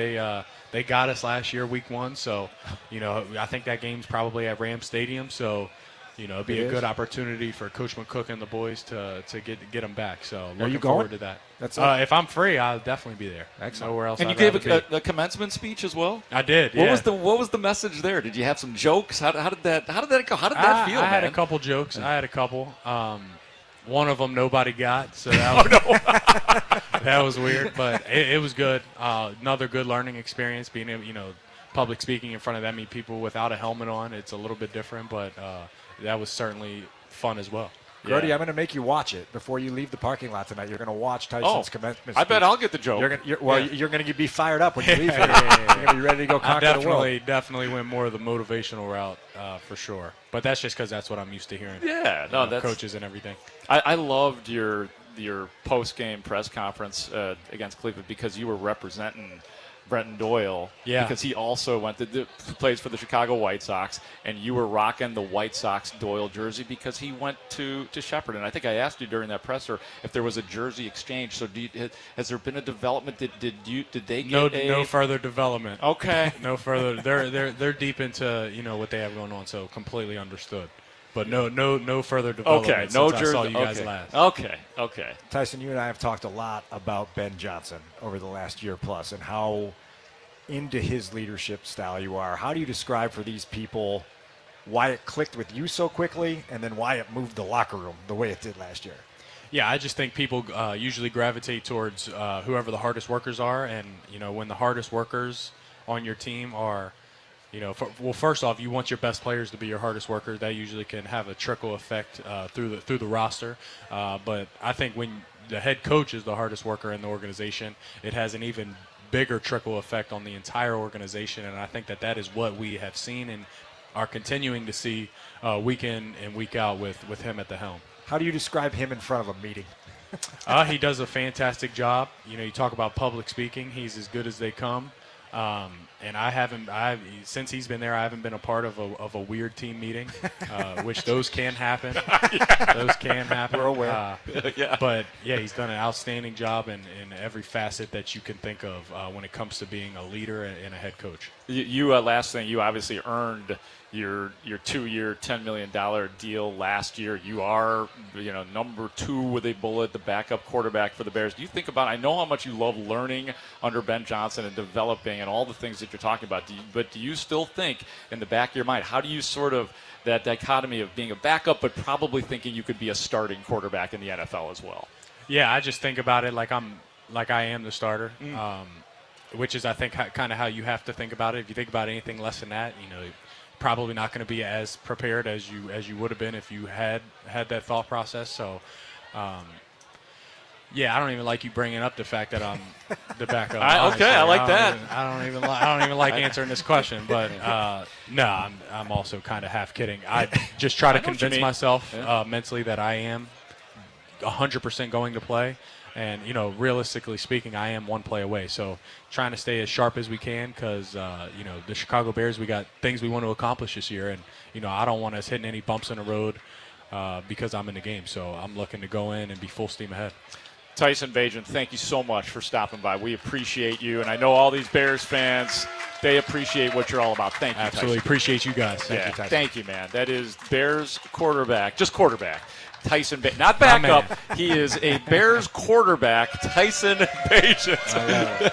they got us last year, week 1. So, I think that game's probably at Ram Stadium. So, it'd be a good opportunity for Coach McCook and the boys to get them back. So, looking forward to that. That's if I'm free, I'll definitely be there. Excellent. Nowhere else. And you I'd gave rather be. a commencement speech as well. I did. What Yeah. what was the message there? Did you have some jokes? How did that go? How did that feel? I had man? a couple jokes. I had a couple. One of them nobody got, so that was, that was weird, but it was good. Another good learning experience, being able, public speaking in front of that many people without a helmet on. It's a little bit different, but that was certainly fun as well. Grote, I'm going to make you watch it before you leave the parking lot tonight. You're going to watch Tyson's commencement. I bet I'll get the joke. You're going to be fired up when you leave. You're going to be ready to go conquer the world. Definitely went more of the motivational route for sure. But that's just because that's what I'm used to hearing. Yeah, no, that's coaches and everything. I loved your post-game press conference against Cleveland because you were representing Brenton Doyle, because he also plays for the Chicago White Sox, and you were rocking the White Sox Doyle jersey because he went to Shepherd. And I think I asked you during that presser if there was a jersey exchange. So has there been a development? Did they get no further development? Okay, no further. They're deep into what they have going on, so completely understood. But no further development. Okay, no since jersey. I saw you guys last. Okay. Tyson, you and I have talked a lot about Ben Johnson over the last year plus and how into his leadership style you are. How do you describe for these people why it clicked with you so quickly and then why it moved the locker room the way it did last year? Yeah, I just think people usually gravitate towards whoever the hardest workers are. And, when the hardest workers on your team are – first off, you want your best players to be your hardest workers. That usually can have a trickle effect through the roster. But I think when the head coach is the hardest worker in the organization, it has an even bigger trickle effect on the entire organization. And I think that is what we have seen and are continuing to see week in and week out with him at the helm. How do you describe him in front of a meeting? He does a fantastic job. You talk about public speaking. He's as good as they come. And since he's been there, I haven't been a part of a weird team meeting, which those can happen. Those can happen. We're aware. But he's done an outstanding job in every facet that you can think of when it comes to being a leader and a head coach. Last thing, you obviously earned your 2-year, $10 million deal last year. You are, number 2 with a bullet, the backup quarterback for the Bears. Do you think about, I know how much you love learning under Ben Johnson and developing and all the things that you're talking about, but do you still think in the back of your mind, how do you sort of, that dichotomy of being a backup but probably thinking you could be a starting quarterback in the NFL as well? Yeah, I just think about it like I am the starter. Which is, I think, kind of how you have to think about it. If you think about anything less than that, probably not going to be as prepared as you would have been if you had that thought process. So, I don't even like you bringing up the fact that I'm the backup. I like that. I don't even like answering this question, but no, I'm also kind of half kidding. I just try to convince myself mentally that I am 100% going to play. And, realistically speaking, I am one play away. So trying to stay as sharp as we can because, the Chicago Bears, we got things we want to accomplish this year. And, I don't want us hitting any bumps in the road because I'm in the game. So I'm looking to go in and be full steam ahead. Tyson Bagent, thank you so much for stopping by. We appreciate you. And I know all these Bears fans, they appreciate what you're all about. Thank you, Absolutely. Tyson. Appreciate you guys. Thank you, man. That is Bears quarterback, just quarterback, Tyson Bagent. Not backup. He is a Bears quarterback, Tyson Bagent.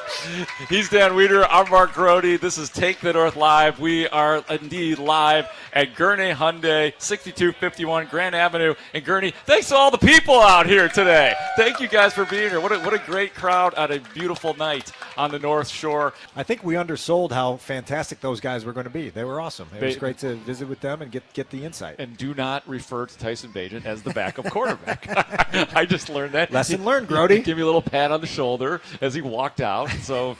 He's Dan Wiederer. I'm Mark Grote. This is Take the North Live. We are indeed live at Gurnee Hyundai, 6251 Grand Avenue in Gurnee. Thanks to all the people out here today. Thank you guys for being here. What a great crowd on a beautiful night on the North Shore. I think we undersold how fantastic those guys were going to be. They were awesome. It was great to visit with them and get the insight. And do not refer to Tyson Bagent as the backup quarterback. I just learned that. Lesson learned, Grote. Give me a little pat on the shoulder as he walked out. So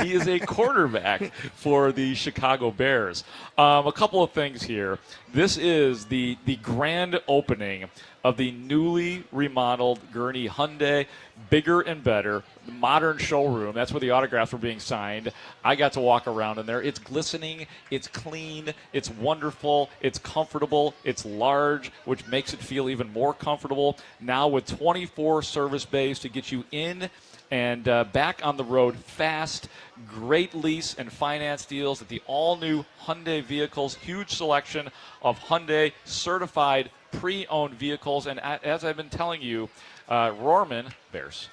he is a quarterback for the Chicago Bears. A couple of things here. This is the grand opening of the newly remodeled Gurnee Hyundai, bigger and better, modern showroom. That's where the autographs were being signed. I got to walk around in there. It's glistening, it's clean, it's wonderful, it's comfortable, it's large, which makes it feel even more comfortable. Now with 24 service bays to get you in and back on the road fast. Great lease and finance deals at the all-new Hyundai vehicles. Huge selection of Hyundai certified pre-owned vehicles. And as I've been telling you, Rohrman Bears.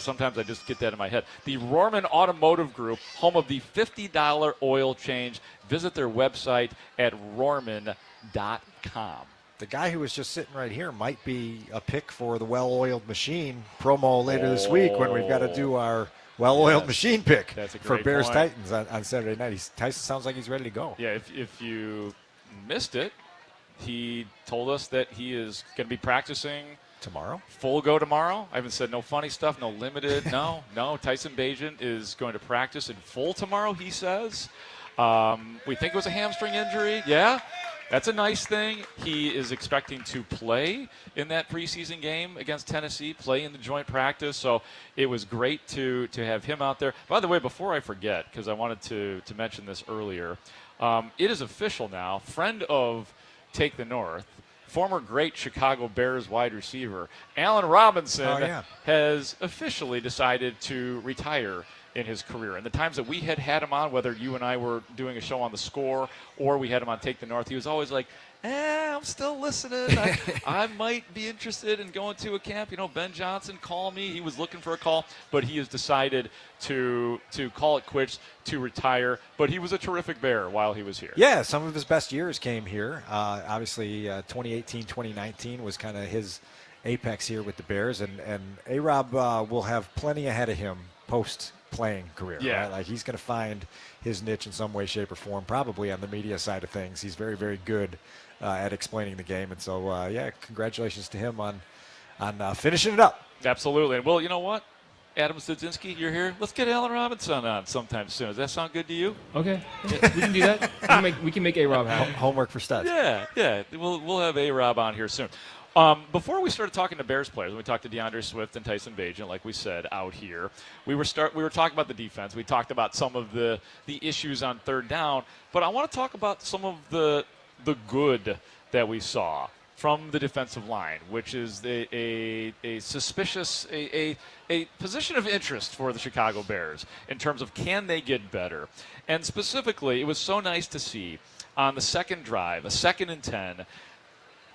Sometimes I just get that in my head. The Rohrman Automotive Group, home of the $50 oil change. Visit their website at rohrman.com. The guy who was just sitting right here might be a pick for the well-oiled machine promo later this week when we've got to do our well-oiled machine pick for Bears point. Titans on Saturday night. Tyson sounds like he's ready to go. Yeah, if you missed it, he told us that he is going to be practicing tomorrow. Full go tomorrow. I haven't said no funny stuff, no limited. No. Tyson Bagent is going to practice in full tomorrow, he says. We think it was a hamstring injury. Yeah. That's a nice thing. He is expecting to play in that preseason game against Tennessee, play in the joint practice. So it was great to have him out there. By the way, before I forget, because I wanted to mention this earlier, it is official now. Friend of Take the North, former great Chicago Bears wide receiver, Allen Robinson, has officially decided to retire in his career. And the times that we had him on, whether you and I were doing a show on The Score or we had him on Take the North, he was always like, I'm still listening. I might be interested in going to a camp. Ben Johnson, call me. He was looking for a call, but he has decided to call it quits, to retire. But he was a terrific Bear while he was here. Yeah, some of his best years came here. Obviously, 2018, 2019 was kind of his apex here with the Bears. And A-Rob will have plenty ahead of him post-playing career. Yeah. Right? Like he's going to find his niche in some way, shape, or form, probably on the media side of things. He's very, very good at explaining the game. And so, congratulations to him on finishing it up. Absolutely. And, well, you know what? Adam Studzinski, you're here. Let's get Allen Robinson on sometime soon. Does that sound good to you? Okay. Yeah, we can do that. We can make A-Rob happen. Homework for studs. Yeah. We'll have A-Rob on here soon. Before we started talking to Bears players, we talked to DeAndre Swift and Tyson Bagent, like we said, out here. We were talking about the defense. We talked about some of the issues on third down. But I want to talk about some of the good that we saw from the defensive line, which is a suspicious, a position of interest for the Chicago Bears in terms of can they get better. And specifically, it was so nice to see on the second drive, a 2nd and 10,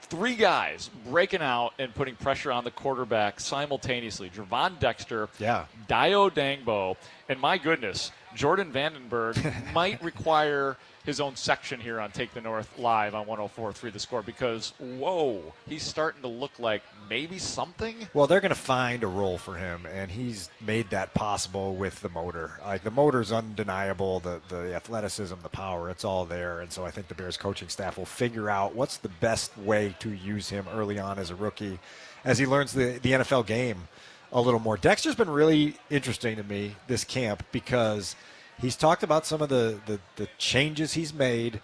3 guys breaking out and putting pressure on the quarterback simultaneously. Gervon Dexter, Dio Dangbo, and my goodness, Jordan Vandenberg might require his own section here on Take the North Live on 104.3 The Score because, whoa, he's starting to look like maybe something. Well, they're going to find a role for him, and he's made that possible with the motor. Like, the motor's undeniable, the athleticism, the power, it's all there. And so I think the Bears coaching staff will figure out what's the best way to use him early on as a rookie as he learns the NFL game a little more. Dexter's been really interesting to me this camp because he's talked about some of the changes he's made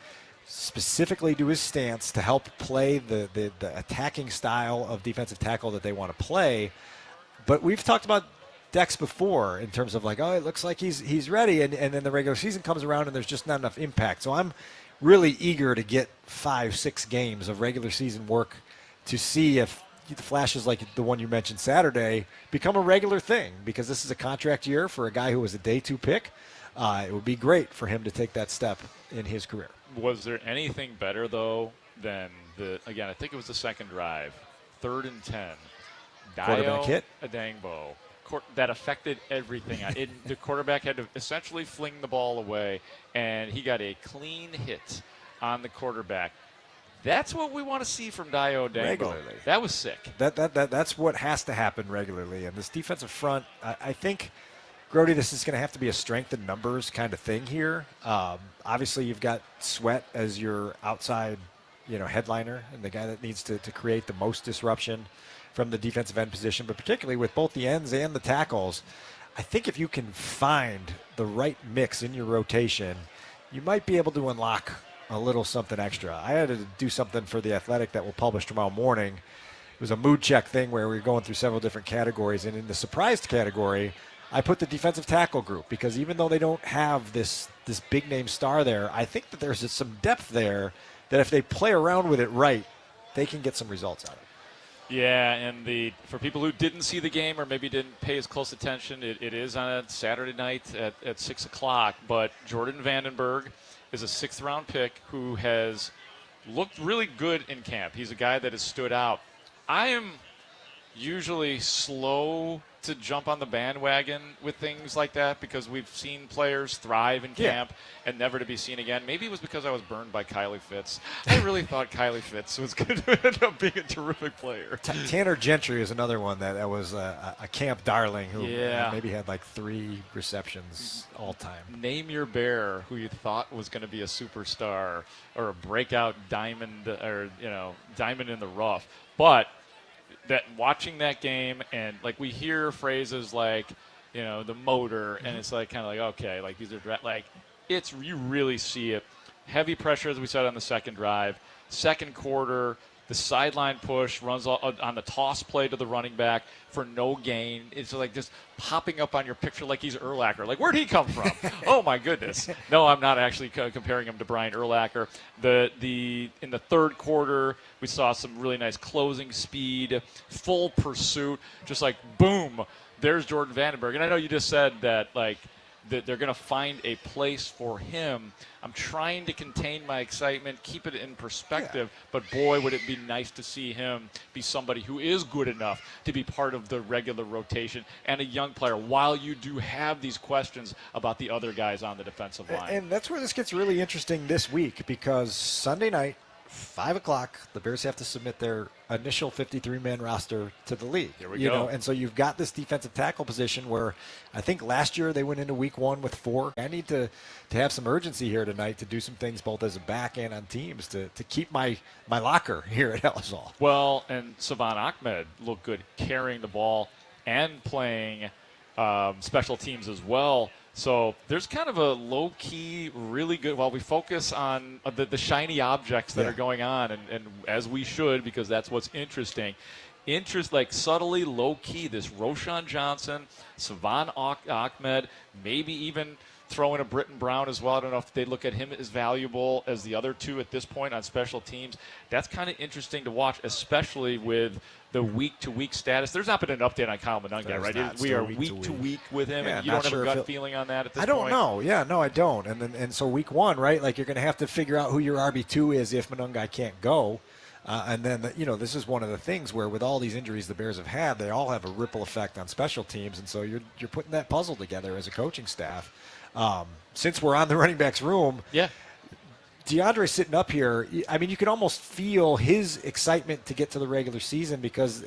specifically to his stance to help play the attacking style of defensive tackle that they want to play. But we've talked about Dex before in terms of like, it looks like he's ready, and then the regular season comes around and there's just not enough impact. So I'm really eager to get 5-6 games of regular season work to see if the flashes like the one you mentioned Saturday become a regular thing, because this is a contract year for a guy who was a day 2 pick. It would be great for him to take that step in his career. Was there anything better, though, then I think it was the second drive, 3rd and 10. Quarterback hit? Adangbo. That affected everything. The quarterback had to essentially fling the ball away, and he got a clean hit on the quarterback. That's what we want to see from Dio Adangbo. Regularly. That was sick. That's what has to happen regularly. And this defensive front, I think, Grote, this is going to have to be a strength in numbers kind of thing here. Obviously, you've got Sweat as your outside, headliner and the guy that needs to create the most disruption from the defensive end position, but particularly with both the ends and the tackles, I think if you can find the right mix in your rotation, you might be able to unlock a little something extra. I had to do something for The Athletic that will publish tomorrow morning. It was a mood check thing where we were going through several different categories, and in the surprised category, I put the defensive tackle group because even though they don't have this big name star there, I think that there's some depth there that if they play around with it right, they can get some results out of it. Yeah, and for people who didn't see the game or maybe didn't pay as close attention, it is on a Saturday night at 6 o'clock. But Jordan Vandenberg is a 6th-round pick who has looked really good in camp. He's a guy that has stood out. I am usually slow to jump on the bandwagon with things like that because we've seen players thrive in camp and never to be seen again. Maybe it was because I was burned by Kylie Fitz. I really thought Kylie Fitz was going to end up being a terrific player. Tanner Gentry is another one that was a camp darling who maybe had like 3 receptions all time. Name your bear who you thought was going to be a superstar or a breakout diamond or diamond in the rough. But that watching that game and like we hear phrases like the motor and it's like kind of like okay, like these are like you really see it. Heavy pressure as we said on the second drive, second quarter, the sideline push runs on the toss play to the running back for no gain. It's like just popping up on your picture like he's Urlacher. Like, where'd he come from? Oh, my goodness. No, I'm not actually comparing him to Brian Urlacher. In the third quarter, we saw some really nice closing speed, full pursuit, just like, boom, there's Jordan Vandenberg. And I know you just said that, like, that they're going to find a place for him. I'm trying to contain my excitement, keep it in perspective, but boy, would it be nice to see him be somebody who is good enough to be part of the regular rotation and a young player while you do have these questions about the other guys on the defensive line. And that's where this gets really interesting this week because Sunday night, 5 o'clock, the Bears have to submit their initial 53-man roster to the league. Here we go. And so you've got this defensive tackle position where I think last year they went into week 1 with 4. I need to have some urgency here tonight to do some things both as a back and on teams to keep my locker here at Ellisall. Well, and Savon Ahmed looked good carrying the ball and playing special teams as well. So there's kind of a low-key, really good, while we focus on the shiny objects that are going on, and as we should because that's what's interesting. Like subtly, low-key, this Roshan Johnson, Savon Ahmed, maybe even throw in a Britton Brown as well. I don't know if they look at him as valuable as the other two at this point on special teams. That's kind of interesting to watch, especially with the week-to-week status. There's not been an update on Kyle Monunga, right? We are week-to-week with him, and you don't have a gut feeling on that at this point? I don't know. Yeah, no, I don't. And so week 1, right, like you're going to have to figure out who your RB2 is if Monunga can't go. And then, this is one of the things where with all these injuries the Bears have had, they all have a ripple effect on special teams. And so you're putting that puzzle together as a coaching staff. Since we're on the running backs room, DeAndre sitting up here, I mean, you can almost feel his excitement to get to the regular season because,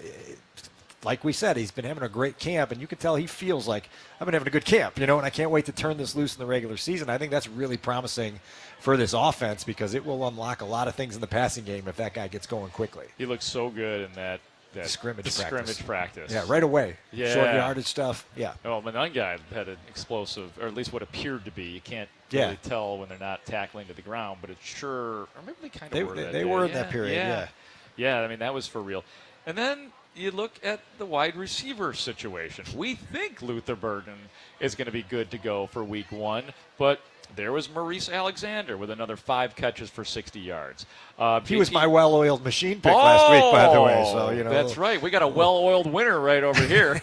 like we said, he's been having a great camp, and you can tell he feels like, I've been having a good camp, and I can't wait to turn this loose in the regular season. I think that's really promising for this offense because it will unlock a lot of things in the passing game if that guy gets going quickly. He looks so good in that scrimmage practice. Yeah, right away. Yeah. Short yardage stuff. Yeah. Well, Monunga had an explosive, or at least what appeared to be. You can't really tell when they're not tackling to the ground, but it's sure, or maybe they kind of were. They were in that period, Yeah, I mean, that was for real. And then you look at the wide receiver situation. We think Luther Burden is going to be good to go for week 1, but there was Maurice Alexander with another 5 catches for 6 yards. He was my well-oiled machine pick last week, by the way. So that's right. We got a well-oiled winner right over here.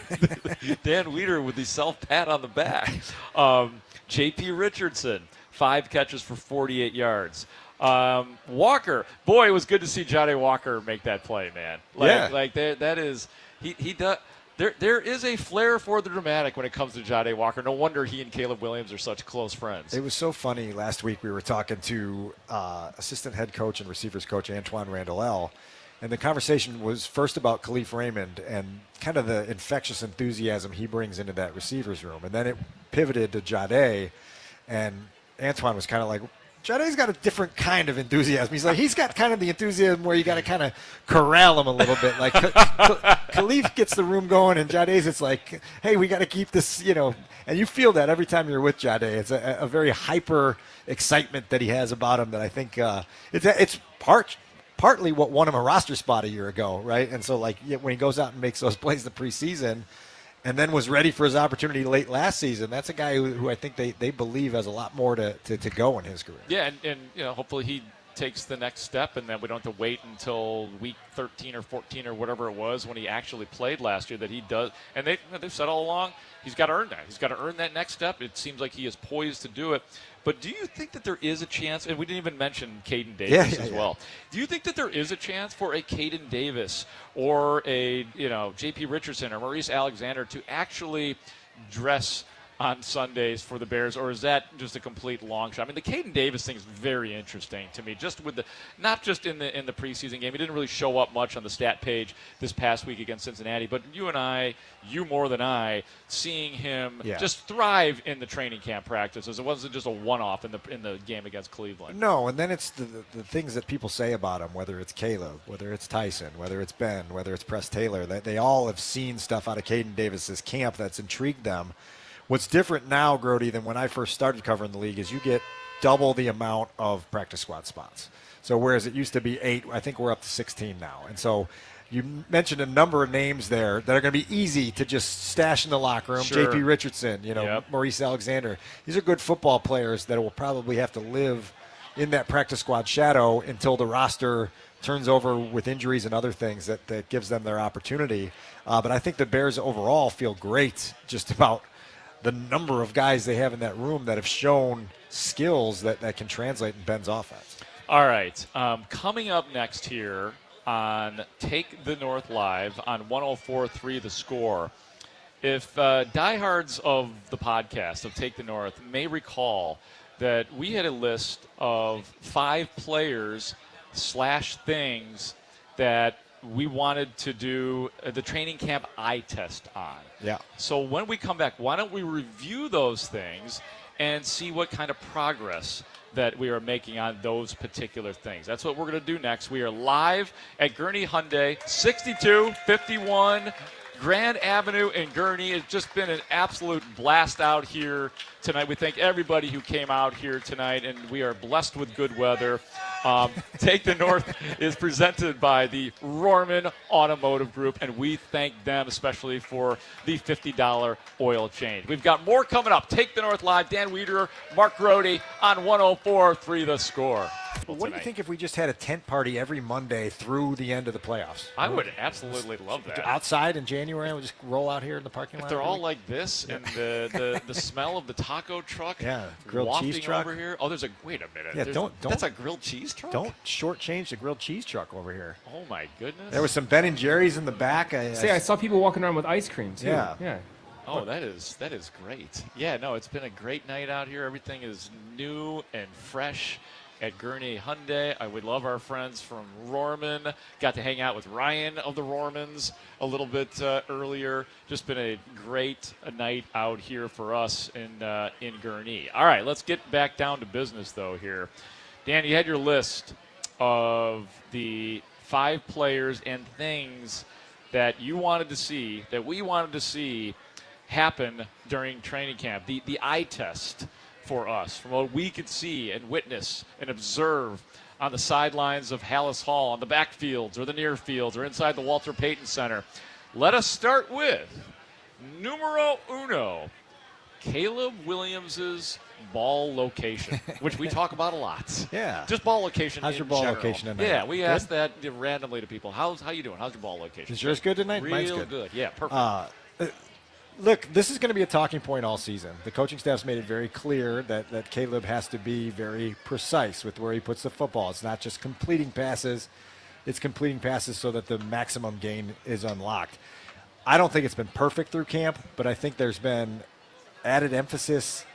Dan Wiederer with the self-pat on the back. J.P. Richardson, 5 catches for 48 yards. Walker, boy, it was good to see Jahdae Walker make that play, man. That is he does. There is a flair for the dramatic when it comes to Jahdae Walker. No wonder he and Caleb Williams are such close friends. It was so funny. Last week we were talking to assistant head coach and receivers coach Antoine Randall, and the conversation was first about Khalif Raymond and kind of the infectious enthusiasm he brings into that receivers room. And then it pivoted to Jahdae, and Antoine was kind of like, Jahdae's got a different kind of enthusiasm. He's got kind of the enthusiasm where you got to kind of corral him a little bit. Like Khalif gets the room going, and Jahdae's it's like, hey, we got to keep this, And you feel that every time you're with Jahdae. It's a very hyper excitement that he has about him that I think it's partly what won him a roster spot a year ago, right? And so when he goes out and makes those plays the preseason, and then was ready for his opportunity late last season. That's a guy who I think they believe has a lot more to go in his career. Yeah, and hopefully he takes the next step, and then we don't have to wait until week 13 or 14 or whatever it was when he actually played last year that he does. And they've said all along he's got to earn that. He's got to earn that next step. It seems like he is poised to do it. But do you think that there is a chance, and we didn't even mention Caden Davis as well. Do you think that there is a chance for a Caden Davis or a J.P. Richardson or Maurice Alexander to actually dress on Sundays for the Bears, or is that just a complete long shot? I mean, the Caden Davis thing is very interesting to me, just with not just in the preseason game. He didn't really show up much on the stat page this past week against Cincinnati, but you more than I, seeing him just thrive in the training camp practices. It wasn't just a one-off in the game against Cleveland. No, and then it's the things that people say about him, whether it's Caleb, whether it's Tyson, whether it's Ben, whether it's Press Taylor, that they all have seen stuff out of Caden Davis's camp that's intrigued them. What's different now, Grote, than when I first started covering the league is you get double the amount of practice squad spots. So whereas it used to be 8, I think we're up to 16 now. And so you mentioned a number of names there that are going to be easy to just stash in the locker room. Sure. J.P. Richardson, Maurice Alexander. These are good football players that will probably have to live in that practice squad shadow until the roster turns over with injuries and other things that gives them their opportunity. But I think the Bears overall feel great just about the number of guys they have in that room that have shown skills that can translate in Ben's offense. All right. Coming up next here on Take the North Live on 104.3 The Score. If diehards of the podcast of Take the North may recall that we had a list of 5 players / things that we wanted to do the training camp eye test on. Yeah. So when we come back, why don't we review those things and see what kind of progress that we are making on those particular things. That's what we're going to do next. We are live at Gurnee Hyundai, 6251 Grand Avenue in Gurnee. It's just been an absolute blast out here tonight. We thank everybody who came out here tonight, and we are blessed with good weather. Take the North is presented by the Rohrman Automotive Group, and we thank them especially for the $50 oil change. We've got more coming up. Take the North Live. Dan Wiederer, Mark Grote on 104.3 The Score. Well, what do you think if we just had a tent party every Monday through the end of the playoffs? I would absolutely love that. Outside in January, we'll just roll out here in the parking lot. If they're all like this, and the smell of the taco truck, grilled cheese truck over here. Oh, wait a minute. Yeah, that's a grilled cheese truck. Don't shortchange the grilled cheese truck over here. Oh my goodness. There was some Ben and Jerry's in the back. I saw people walking around with ice cream too. Yeah. Oh, that is great. Yeah, no, it's been a great night out here. Everything is new and fresh at Gurnee Hyundai. I would love our friends from Rohrman. Got to hang out with Ryan of the Rohrmans a little bit earlier. Just been a great night out here for us in Gurnee. All right, let's get back down to business, though, here. Dan, you had your list of the 5 players and things that you wanted to see, that we wanted to see happen during training camp, the eye test for us, from what we could see and witness and observe on the sidelines of Hallis Hall, on the backfields or the near fields or inside the Walter Payton Center. Let us start with numero uno, Caleb Williams's ball location, which we talk about a lot. Yeah. Just ball location. How's your ball general. location tonight? Yeah, we ask that randomly to people. How you doing? How's your ball location? Is yours good tonight? Real Mine's good. Yeah, perfect. Look, this is going to be a talking point all season. The coaching staff's made it very clear that Caleb has to be very precise with where he puts the football. It's not just completing passes. It's completing passes so that the maximum gain is unlocked. I don't think it's been perfect through camp, but I think there's been added emphasis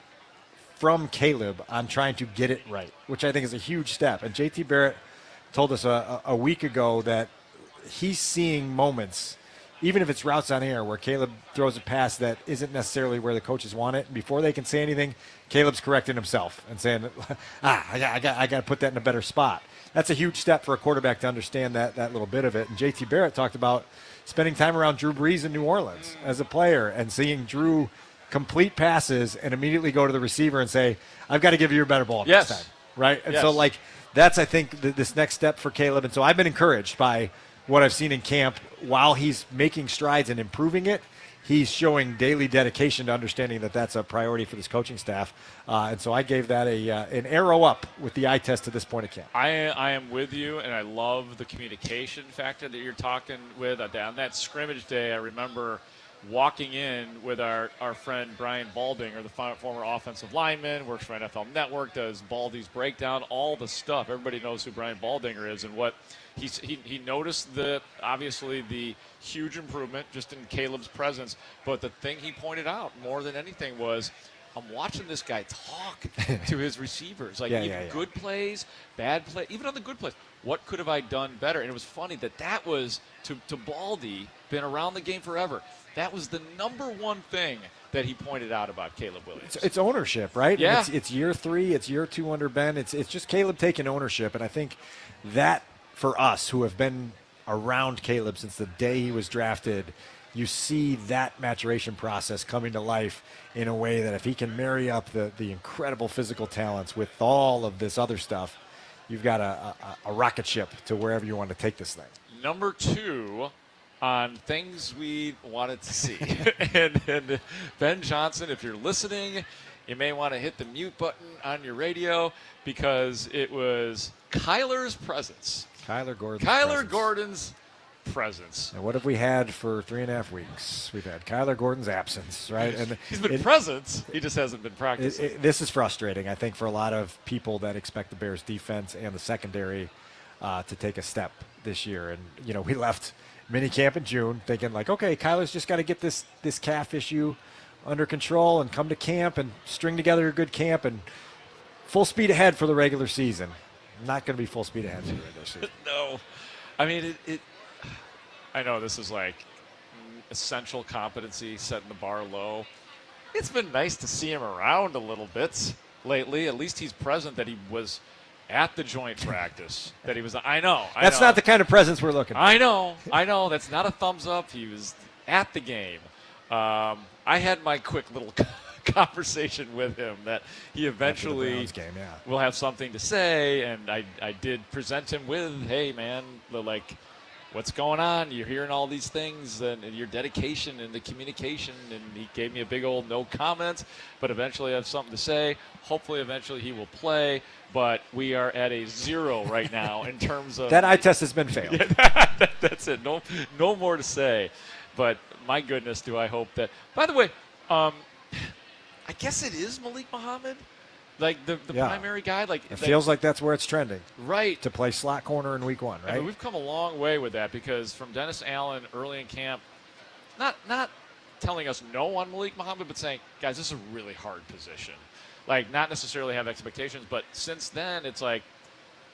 from Caleb on trying to get it right, which I think is a huge step. And JT Barrett told us a week ago that he's seeing moments, even if it's routes on air, where Caleb throws a pass that isn't necessarily where the coaches want it. And before they can say anything, Caleb's correcting himself and saying, I got to put that in a better spot. That's a huge step for a quarterback to understand that little bit of it. And JT Barrett talked about spending time around Drew Brees in New Orleans as a player and seeing Drew complete passes and immediately go to the receiver and say, I've got to give you a better ball next time. Right? And so, that's, I think, this next step for Caleb. And so I've been encouraged by what I've seen in camp. While he's making strides and improving it, he's showing daily dedication to understanding that that's a priority for this coaching staff. And so I gave that an arrow up with the eye test to this point of camp. I am with you, and I love the communication factor that you're talking with. On that scrimmage day, I remember walking in with our friend Brian Baldinger, the former offensive lineman, works for NFL Network, does Baldy's breakdown, all the stuff. Everybody knows who Brian Baldinger is and what he noticed obviously the huge improvement just in Caleb's presence. But the thing he pointed out more than anything was, I'm watching this guy talk to his receivers. Good plays, bad plays, even on the good plays. What could have I done better? And it was funny that was, to Baldy, been around the game forever. That was the number one thing that he pointed out about Caleb Williams. It's ownership, right? Yeah. It's year 3. It's year 2 under Ben. It's just Caleb taking ownership. And I think that for us who have been around Caleb since the day he was drafted, you see that maturation process coming to life in a way that if he can marry up the incredible physical talents with all of this other stuff, you've got a rocket ship to wherever you want to take this thing. Number 2 on things we wanted to see. and Ben Johnson, if you're listening, you may want to hit the mute button on your radio because it was Kyler's presence. Kyler Gordon's presence. And what have we had for 3.5 weeks? We've had Kyler Gordon's absence, right? And he's been present. He just hasn't been practicing. This is frustrating, I think, for a lot of people that expect the Bears defense and the secondary to take a step this year. And, we left minicamp in June thinking okay, Kyler's just got to get this calf issue under control and come to camp and string together a good camp and full speed ahead for the regular season. Not going to be full speed ahead for the regular season. No. I mean, I know this is essential competency, setting the bar low. It's been nice to see him around a little bit lately. At least he's present, that he was at the joint practice. That he was. I know. That's not the kind of presence we're looking for. I know. That's not a thumbs up. He was at the game. I had my quick little conversation with him that he eventually will have something to say, and I did present him with, hey, man, what's going on? You're hearing all these things and your dedication and the communication, and he gave me a big old no comment, but eventually I have something to say. Hopefully eventually he will play, but we are at a 0 right now in terms of... That eye test has been failed. That's it. No more to say. But my goodness, do I hope that... By the way, I guess it is Malik Muhammad, the primary guy. It feels like that's where it's trending. Right. To play slot corner in week 1, right? I mean, we've come a long way with that because from Dennis Allen early in camp, not telling us no on Malik Muhammad, but saying, guys, this is a really hard position. Not necessarily have expectations, but since then it's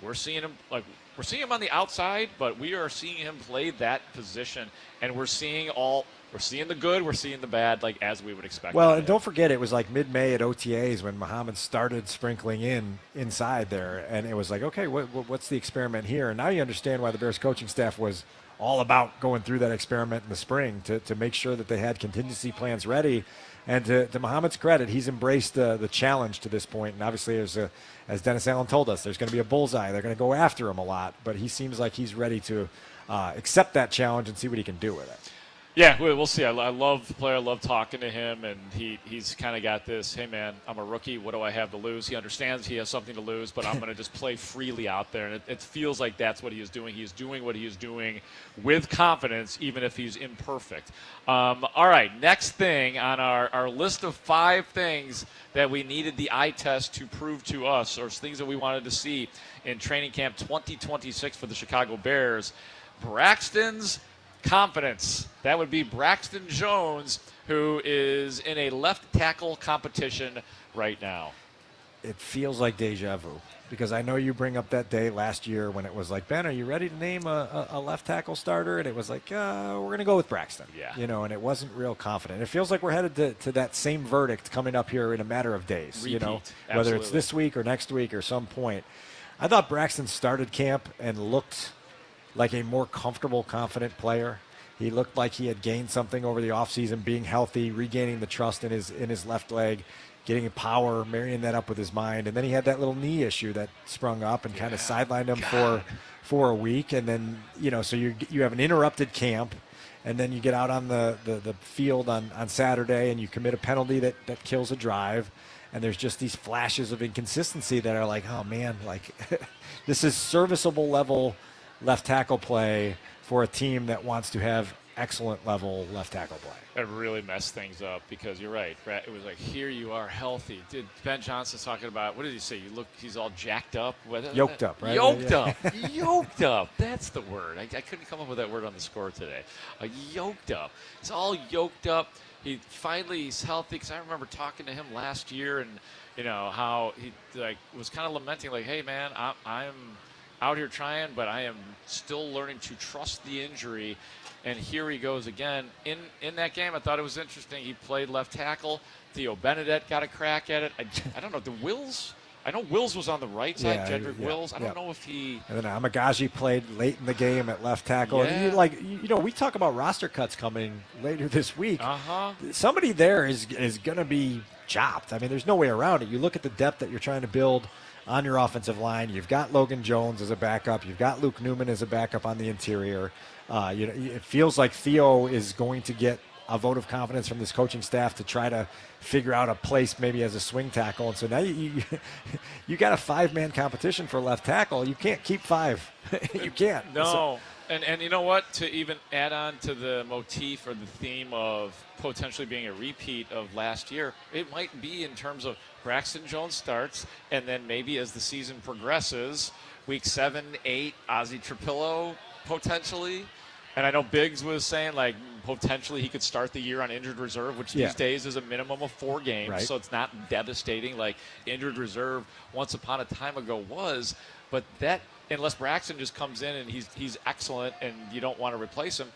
we're seeing him on the outside, but we are seeing him play that position, and we're seeing the good, we're seeing the bad, as we would expect. Well, and don't forget, it was mid-May at OTAs when Muhammad started sprinkling inside there, and it was okay, what's the experiment here? And now you understand why the Bears coaching staff was all about going through that experiment in the spring to make sure that they had contingency plans ready. And to Muhammad's credit, he's embraced the challenge to this point. And obviously, as Dennis Allen told us, there's going to be a bullseye. They're going to go after him a lot. But he seems like he's ready to accept that challenge and see what he can do with it. Yeah, we'll see. I love the player. I love talking to him, and he's kind of got this, hey, man, I'm a rookie. What do I have to lose? He understands he has something to lose, but I'm going to just play freely out there. And it feels like that's what he is doing. He is doing what he is doing with confidence, even if he's imperfect. All right, next thing on our list of 5 things that we needed the eye test to prove to us, or things that we wanted to see in training camp 2026 for the Chicago Bears, Braxton's confidence. That would be Braxton Jones, who is in a left tackle competition right now. It feels like deja vu, because I know you bring up that day last year when it was like, Ben, are you ready to name a left tackle starter? And it was like, we're going to go with Braxton. Yeah. And it wasn't real confident. It feels like we're headed to that same verdict coming up here in a matter of days. Repeat. Whether Absolutely. it's this week or next week or some point. I thought Braxton started camp and looked like a more comfortable, confident player. He looked like he had gained something over the offseason, being healthy, regaining the trust in his left leg, getting power, marrying that up with his mind. And then he had that little knee issue that sprung up and kind of sidelined him for a week. And then, so you have an interrupted camp, and then you get out on the field on Saturday and you commit a penalty that kills a drive. And there's just these flashes of inconsistency that are like, oh, man, like this is serviceable level left tackle play for a team that wants to have excellent level left tackle play. It really messed things up, because you're right, Brett. It was like, here you are healthy. Did Ben Johnson's talking about, what did he say? He's all jacked up. Yoked up, right? Yoked up. Yoked up. That's the word. I couldn't come up with that word on the score today. Yoked up. He's all yoked up. He's healthy, because I remember talking to him last year, and how he was kind of lamenting, like, hey, man, I'm out here trying, but I am still learning to trust the injury. And here he goes again. In that game, I thought it was interesting. He played left tackle. Theo Benedette got a crack at it. I don't know. I know Wills was on the right side, Jedrick Wills. I don't know if he... And then Amagaji played late in the game at left tackle. Yeah. And we talk about roster cuts coming later this week. Uh-huh. Somebody there is going to be chopped. I mean, there's no way around it. You look at the depth that you're trying to build on your offensive line. You've got Logan Jones as a backup. You've got Luke Newman as a backup on the interior. It feels like Theo is going to get a vote of confidence from this coaching staff to try to figure out a place maybe as a swing tackle. And so now you got a 5-man competition for left tackle. You can't keep 5. You can't. No. And you know what? To even add on to the motif or the theme of potentially being a repeat of last year, it might be in terms of Braxton Jones starts, and then maybe as the season progresses, week 7, 8, Ozzie Trapillo potentially. And I know Biggs was saying, like, potentially he could start the year on injured reserve, which these days is a minimum of 4 games. Right. So it's not devastating like injured reserve once upon a time ago was. But that, unless Braxton just comes in and he's excellent and you don't want to replace him,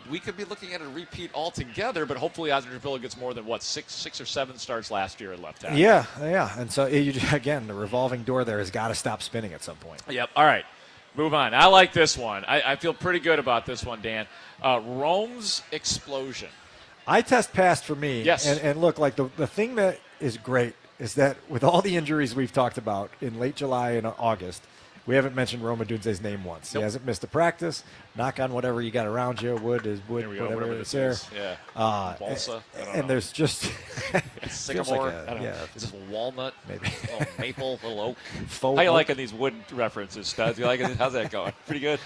we could be looking at a repeat altogether. But hopefully Ozzie Trapillo gets more than, 6 or 7 starts last year at left tackle. Yeah. And so, again, the revolving door there has got to stop spinning at some point. Yep. All right. Move on. I like this one. I feel pretty good about this one, Dan. Rome's explosion. Eye test passed for me. Yes. And look, like the thing that is great is that with all the injuries we've talked about in late July and August, we haven't mentioned Rome Odunze's name once. Nope. He hasn't missed a practice. Knock on whatever you got around you. Wood is wood, whatever is there. Yeah. Balsa. And there's just sycamore. Like I don't know. Is this walnut? Maybe. A little maple, a little oak. Faux How you oak? liking these wood references, Studs? You liking it? How's that going? Pretty good.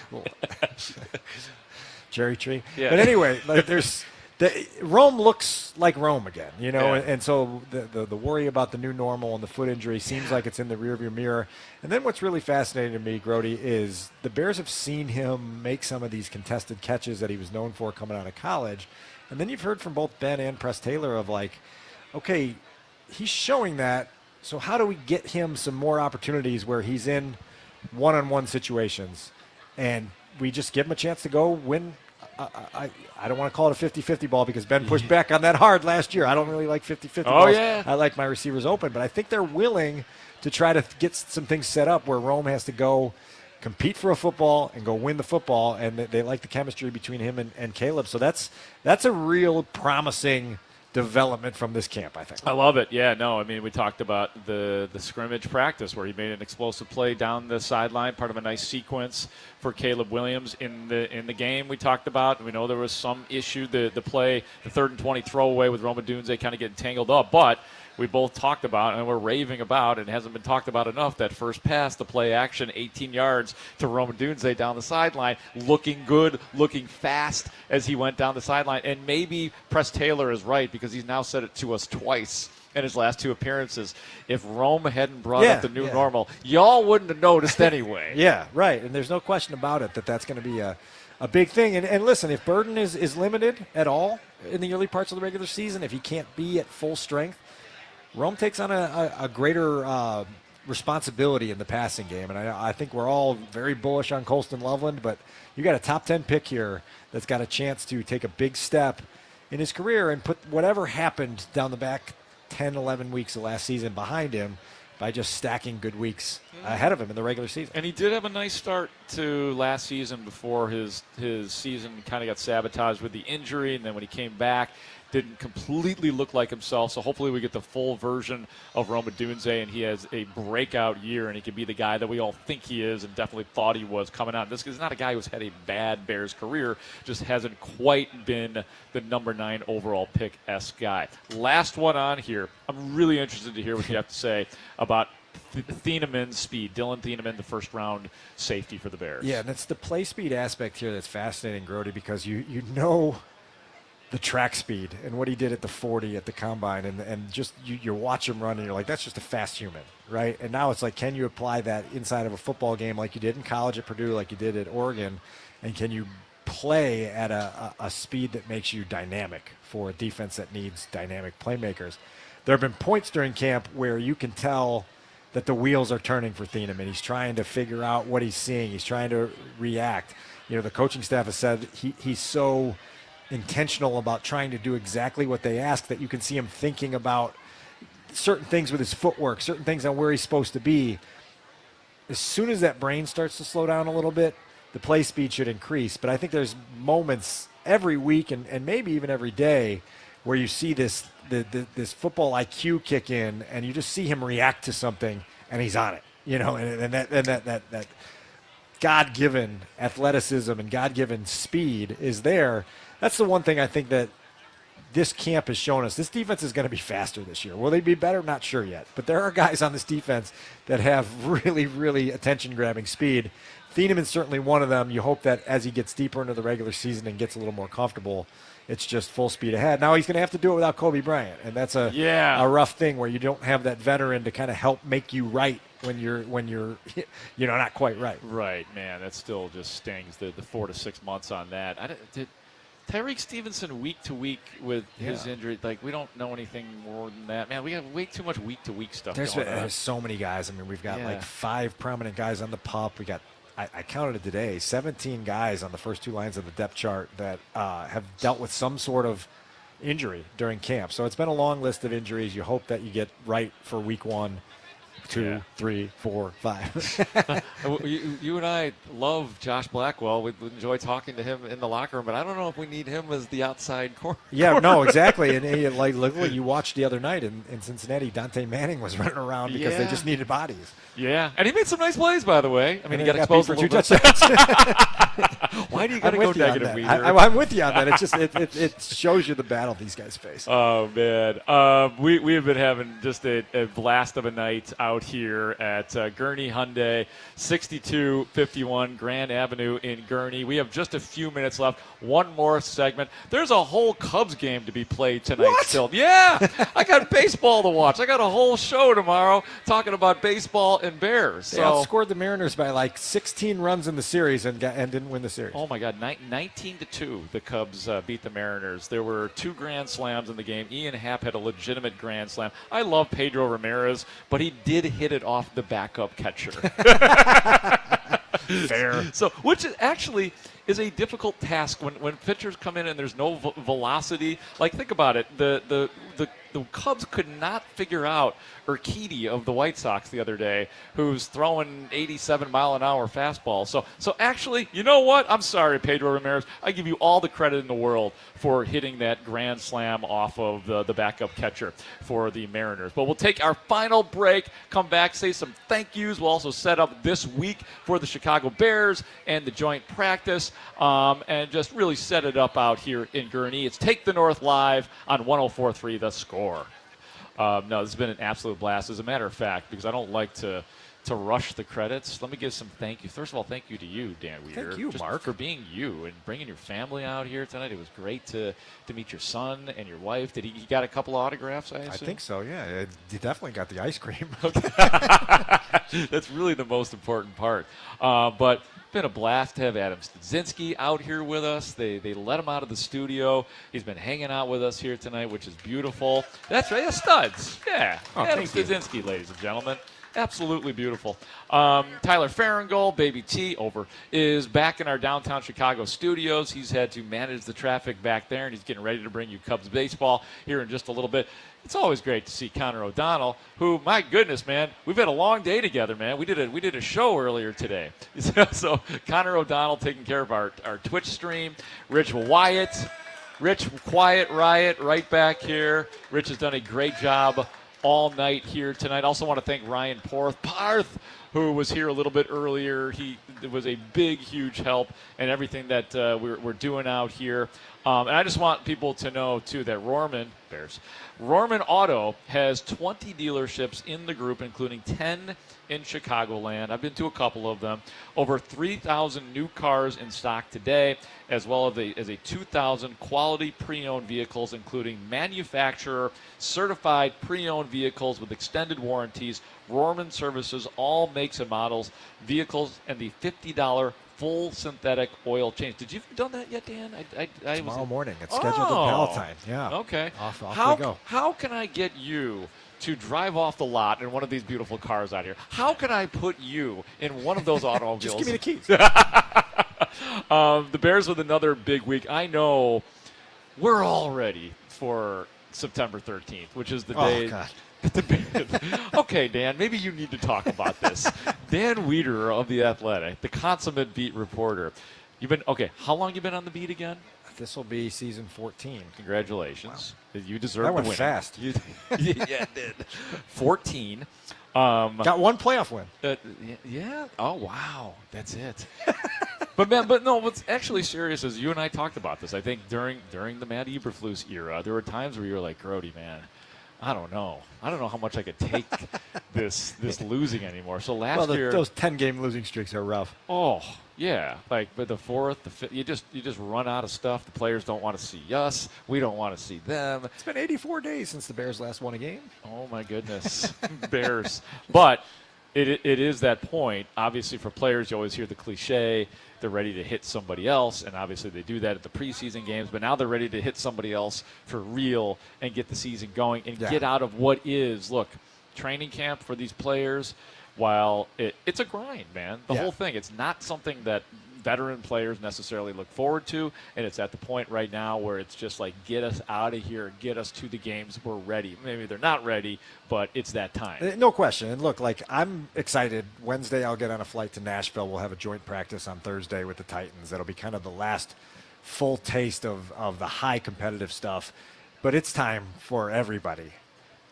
Cherry tree. Yeah. But anyway, like Rome looks like Rome again, Yeah. and so the worry about the new normal and the foot injury seems like it's in the rearview mirror. And then what's really fascinating to me, Grote, is the Bears have seen him make some of these contested catches that he was known for coming out of college. And then you've heard from both Ben and Press Taylor of like, okay, he's showing that, so how do we get him some more opportunities where he's in one-on-one situations and we just give him a chance to go win? I don't want to call it a 50-50 ball because Ben pushed back on that hard last year. I don't really like 50-50 balls. Yeah. I like my receivers open, but I think they're willing to try to get some things set up where Rome has to go compete for a football and go win the football, and they like the chemistry between him and Caleb. So that's a real promising development from this camp, I think. I love it. Yeah, no, I mean, we talked about the scrimmage practice where he made an explosive play down the sideline, part of a nice sequence for Caleb Williams in the game we talked about. We know there was some issue, the play, the 3rd and 20 throwaway with Rome Odunze kind of getting tangled up, but we both talked about, and we're raving about, and it hasn't been talked about enough, that first pass, the play action, 18 yards to Rome Odunze down the sideline, looking good, looking fast as he went down the sideline. And maybe Press Taylor is right, because he's now said it to us twice in his last 2 appearances. If Rome hadn't brought up the new normal, y'all wouldn't have noticed anyway. Yeah, right. And there's no question about it that's going to be a big thing. And listen, if Burden is limited at all in the early parts of the regular season, if he can't be at full strength, Rome takes on a greater responsibility in the passing game. And I think we're all very bullish on Colston Loveland, but you got a top 10 pick here that's got a chance to take a big step in his career and put whatever happened down the back 10, 11 weeks of last season behind him by just stacking good weeks ahead of him in the regular season. And he did have a nice start to last season before his season kind of got sabotaged with the injury, and then when he came back, didn't completely look like himself. So hopefully we get the full version of Rome Odunze, and he has a breakout year, and he can be the guy that we all think he is and definitely thought he was coming out. This is not a guy who's had a bad Bears career, just hasn't quite been the number 9 overall pick-esque guy. Last one on here. I'm really interested to hear what you have to say about Thieneman's speed. Dylan Thieneman, the first-round safety for the Bears. Yeah, and it's the play speed aspect here that's fascinating, Grote, because you know the track speed and what he did at the 40 at the combine, and just you watch him run and you're like, that's just a fast human, right? And now it's like, can you apply that inside of a football game like you did in college at Purdue, like you did at Oregon, and can you play at a speed that makes you dynamic for a defense that needs dynamic playmakers? There have been points during camp where you can tell that the wheels are turning for Thieneman. He's trying to figure out what he's seeing. He's trying to react. You know, the coaching staff has said he's so intentional about trying to do exactly what they ask that you can see him thinking about certain things with his footwork, certain things on where he's supposed to be. As soon as that brain starts to slow down a little bit, the play speed should increase. But I think there's moments every week and maybe even every day where you see this football IQ kick in, and you just see him react to something, and he's on it. You know, and that God-given athleticism and God-given speed is there. That's the one thing I think that this camp has shown us. This defense is going to be faster this year. Will they be better? Not sure yet. But there are guys on this defense that have really, really attention-grabbing speed. Thieneman's certainly one of them. You hope that as he gets deeper into the regular season and gets a little more comfortable, it's just full speed ahead. Now he's going to have to do it without Kobe Bryant, and that's a rough thing where you don't have that veteran to kind of help make you right when you're not quite right. Right, man. That still just stings, the 4 to 6 months on that. Did Tyreek Stevenson week to week with his injury, like, we don't know anything more than that. Man, we got way too much week to week stuff going on. There's so many guys. I mean, we've got like 5 prominent guys on the pup. We got, I counted it today, 17 guys on the first 2 lines of the depth chart that have dealt with some sort of injury during camp. So it's been a long list of injuries. You hope that you get right for week 1, 2, 3, 4, 5. You and I love Josh Blackwell. We enjoy talking to him in the locker room, but I don't know if we need him as the outside corner. Yeah, no, exactly. And like literally, you watched the other night in Cincinnati, Dante Manning was running around because they just needed bodies. Yeah, and he made some nice plays, by the way. I mean, he got exposed for a 2 bit. touchdowns. Why do you got to go negative, Weeder? I'm with you on that. It's just it shows you the battle these guys face. Oh man, we have been having just a blast of a night out here at Gurnee Hyundai, 6251 Grand Avenue in Gurnee. We have just a few minutes left. One more segment. There's a whole Cubs game to be played tonight. What? Still, yeah. I got baseball to watch. I got a whole show tomorrow talking about baseball and Bears. They outscored the Mariners by like 16 runs in the series and didn't win the series. Oh my God, 19-2. The Cubs beat the Mariners. There were 2 grand slams in the game. Ian Happ had a legitimate grand slam. I love Pedro Ramirez, but he did hit it off the backup catcher. Fair. So, which actually is a difficult task when pitchers come in and there's no velocity. Like, think about it. The the Cubs could not figure out Urquidy of the White Sox the other day, who's throwing 87-mile-an-hour fastball. So actually, you know what? I'm sorry, Pedro Ramirez. I give you all the credit in the world for hitting that grand slam off of the backup catcher for the Mariners. But we'll take our final break, come back, say some thank yous. We'll also set up this week for the Chicago Bears and the joint practice, and just really set it up out here in Gurnee. It's Take the North live on 104.3 The Score. No, this has been an absolute blast. As a matter of fact, because I don't like to rush the credits, let me give some thank you. First of all, thank you to you, Dan Wiederer. Thank you, Mark, for being you and bringing your family out here tonight. It was great to meet your son and your wife. Did he got a couple autographs, I assume? I think so, yeah. He definitely got the ice cream. That's really the most important part. But been a blast to have Adam Stadzinski out here with us. They let him out of the studio. He's been hanging out with us here tonight, which is beautiful. That's right, Studs. Yeah, Adam Stadzinski, ladies and gentlemen. Absolutely beautiful. Tyler Farringall, Baby T, is back in our downtown Chicago studios. He's had to manage the traffic back there, and he's getting ready to bring you Cubs baseball here in just a little bit. It's always great to see Connor O'Donnell, who, my goodness, man, we've had a long day together, man. We did a show earlier today. So Connor O'Donnell taking care of our Twitch stream. Rich Quiet Riot right back here. Rich has done a great job all night here tonight. Also want to thank Ryan Parth, who was here a little bit earlier. He was a big, huge help in everything that we're doing out here. And I just want people to know, too, that Rohrman Auto has 20 dealerships in the group, including 10 in Chicagoland. I've been to a couple of them. Over 3,000 new cars in stock today, as well as a 2,000 quality pre-owned vehicles, including manufacturer certified pre-owned vehicles with extended warranties. Rohrman services all makes and models, vehicles, and the $50 full synthetic oil change. Did you have done that yet, Dan? Tomorrow morning. It's scheduled in Palatine. Yeah. Okay. Off we go. How can I get you to drive off the lot in one of these beautiful cars out here? How can I put you in one of those automobiles? Just give me the keys. The Bears with another big week. I know we're all ready for September 13th, which is the day. God. Okay, Dan, maybe you need to talk about this. Dan Wiederer of The Athletic, the consummate beat reporter. How long you been on the beat again? This will be season 14. Congratulations. Wow. You deserve that the went win. Fast. Yeah, it did. 14. Got one playoff win. Yeah. Oh, wow. That's it. But no, what's actually serious is you and I talked about this. I think during the Matt Eberflus era, there were times where you were like, Grote, man, I don't know how much I could take this losing anymore. So last year, those 10-game losing streaks are rough. Oh yeah, like but the fourth, the fifth, you just run out of stuff. The players don't want to see us. We don't want to see them. It's been 84 days since the Bears last won a game. Oh my goodness, Bears! But it is that point. Obviously, for players, you always hear the cliche. They're ready to hit somebody else, and obviously they do that at the preseason games, but now they're ready to hit somebody else for real and get the season going and get out of what is, training camp for these players. While it's a grind, man, the whole thing. It's not something that veteran players necessarily look forward to, and it's at the point right now where it's just like, get us out of here, get us to the games, we're ready. Maybe they're not ready, but it's that time. No question. And look, I'm excited. Wednesday I'll get on a flight to Nashville. We'll have a joint practice on Thursday with the Titans. That'll be kind of the last full taste of the high competitive stuff. But it's time for everybody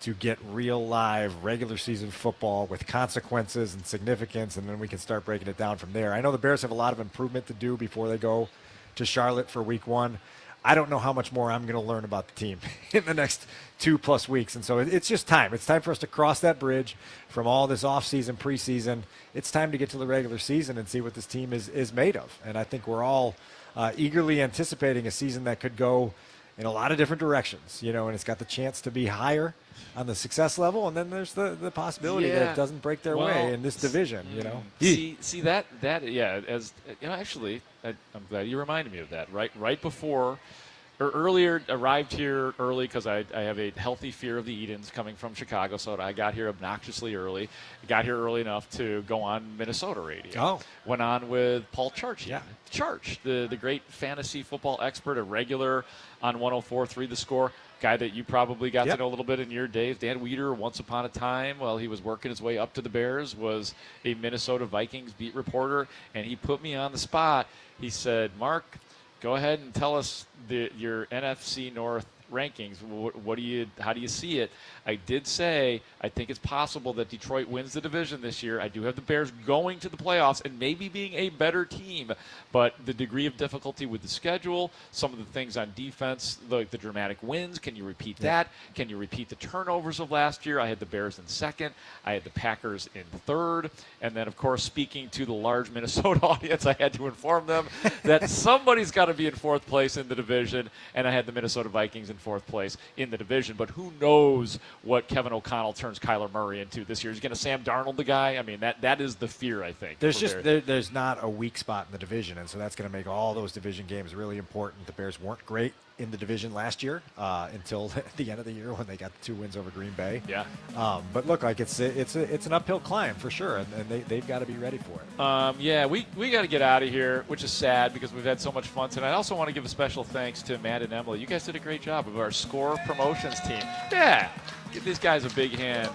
to get real live regular season football with consequences and significance, and then we can start breaking it down from there. I know the Bears have a lot of improvement to do before they go to Charlotte for week 1. I don't know how much more I'm going to learn about the team in the next 2+ weeks, and so it's just time. It's time for us to cross that bridge from all this offseason, preseason. It's time to get to the regular season and see what this team is made of, and I think we're all eagerly anticipating a season that could go in a lot of different directions, and it's got the chance to be higher on the success level, and then there's the possibility that it doesn't break their way in this division, See that as actually, I'm glad you reminded me of that. Right before, or earlier, arrived here early because I have a healthy fear of the Edens coming from Chicago, so I got here obnoxiously early. I got here early enough to go on Minnesota radio. Oh. Went on with Paul Charchi. Yeah. Charch, the great fantasy football expert, a regular on 104.3 The Score. guy that you probably got to know a little bit in your days. Dan Wiederer, once upon a time, while he was working his way up to the Bears, was a Minnesota Vikings beat reporter, and he put me on the spot. He said, Mark, go ahead and tell us your NFC North rankings. How do you see it? I did say I think it's possible that Detroit wins the division this year. I do have the Bears going to the playoffs and maybe being a better team, but the degree of difficulty with the schedule, some of the things on defense, like the dramatic wins, can you repeat that? Can you repeat the turnovers of last year? I had the Bears in second. I had the Packers in third. And then, of course, speaking to the large Minnesota audience, I had to inform them that somebody's got to be in fourth place in the division, and I had the Minnesota Vikings in fourth place in the division. But who knows what Kevin O'Connell turns Kyler Murray into this year? He's going to Sam Darnold the guy. I mean, that is the fear, I think. There's not a weak spot in the division, and so that's going to make all those division games really important. The Bears weren't great in the division last year until the end of the year when they got the 2 wins over Green Bay. Yeah. But look, like it's an uphill climb for sure, and they've got to be ready for it. Yeah, we got to get out of here, which is sad because we've had so much fun tonight. I also want to give a special thanks to Matt and Emily. You guys did a great job of our Score Promotions team. Yeah, give these guys a big hand.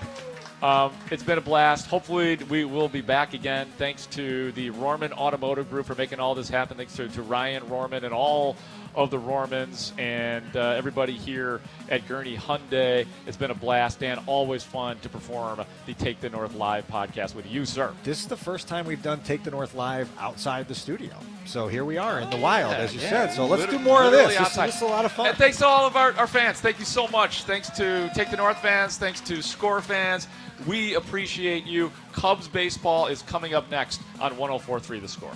It's been a blast. Hopefully we will be back again. Thanks to the Rohrman Automotive Group for making all this happen. Thanks to Ryan Rohrman and all of the Rohrmans and everybody here at Gurnee Hyundai. It's been a blast, Dan. Always fun to perform the Take the North Live podcast with you, sir. This is the first time we've done Take the North Live outside the studio. So here we are in the wild, as you said. So let's do more of this. This is a lot of fun. And thanks to all of our fans. Thank you so much. Thanks to Take the North fans. Thanks to Score fans. We appreciate you. Cubs baseball is coming up next on 104.3 The Score.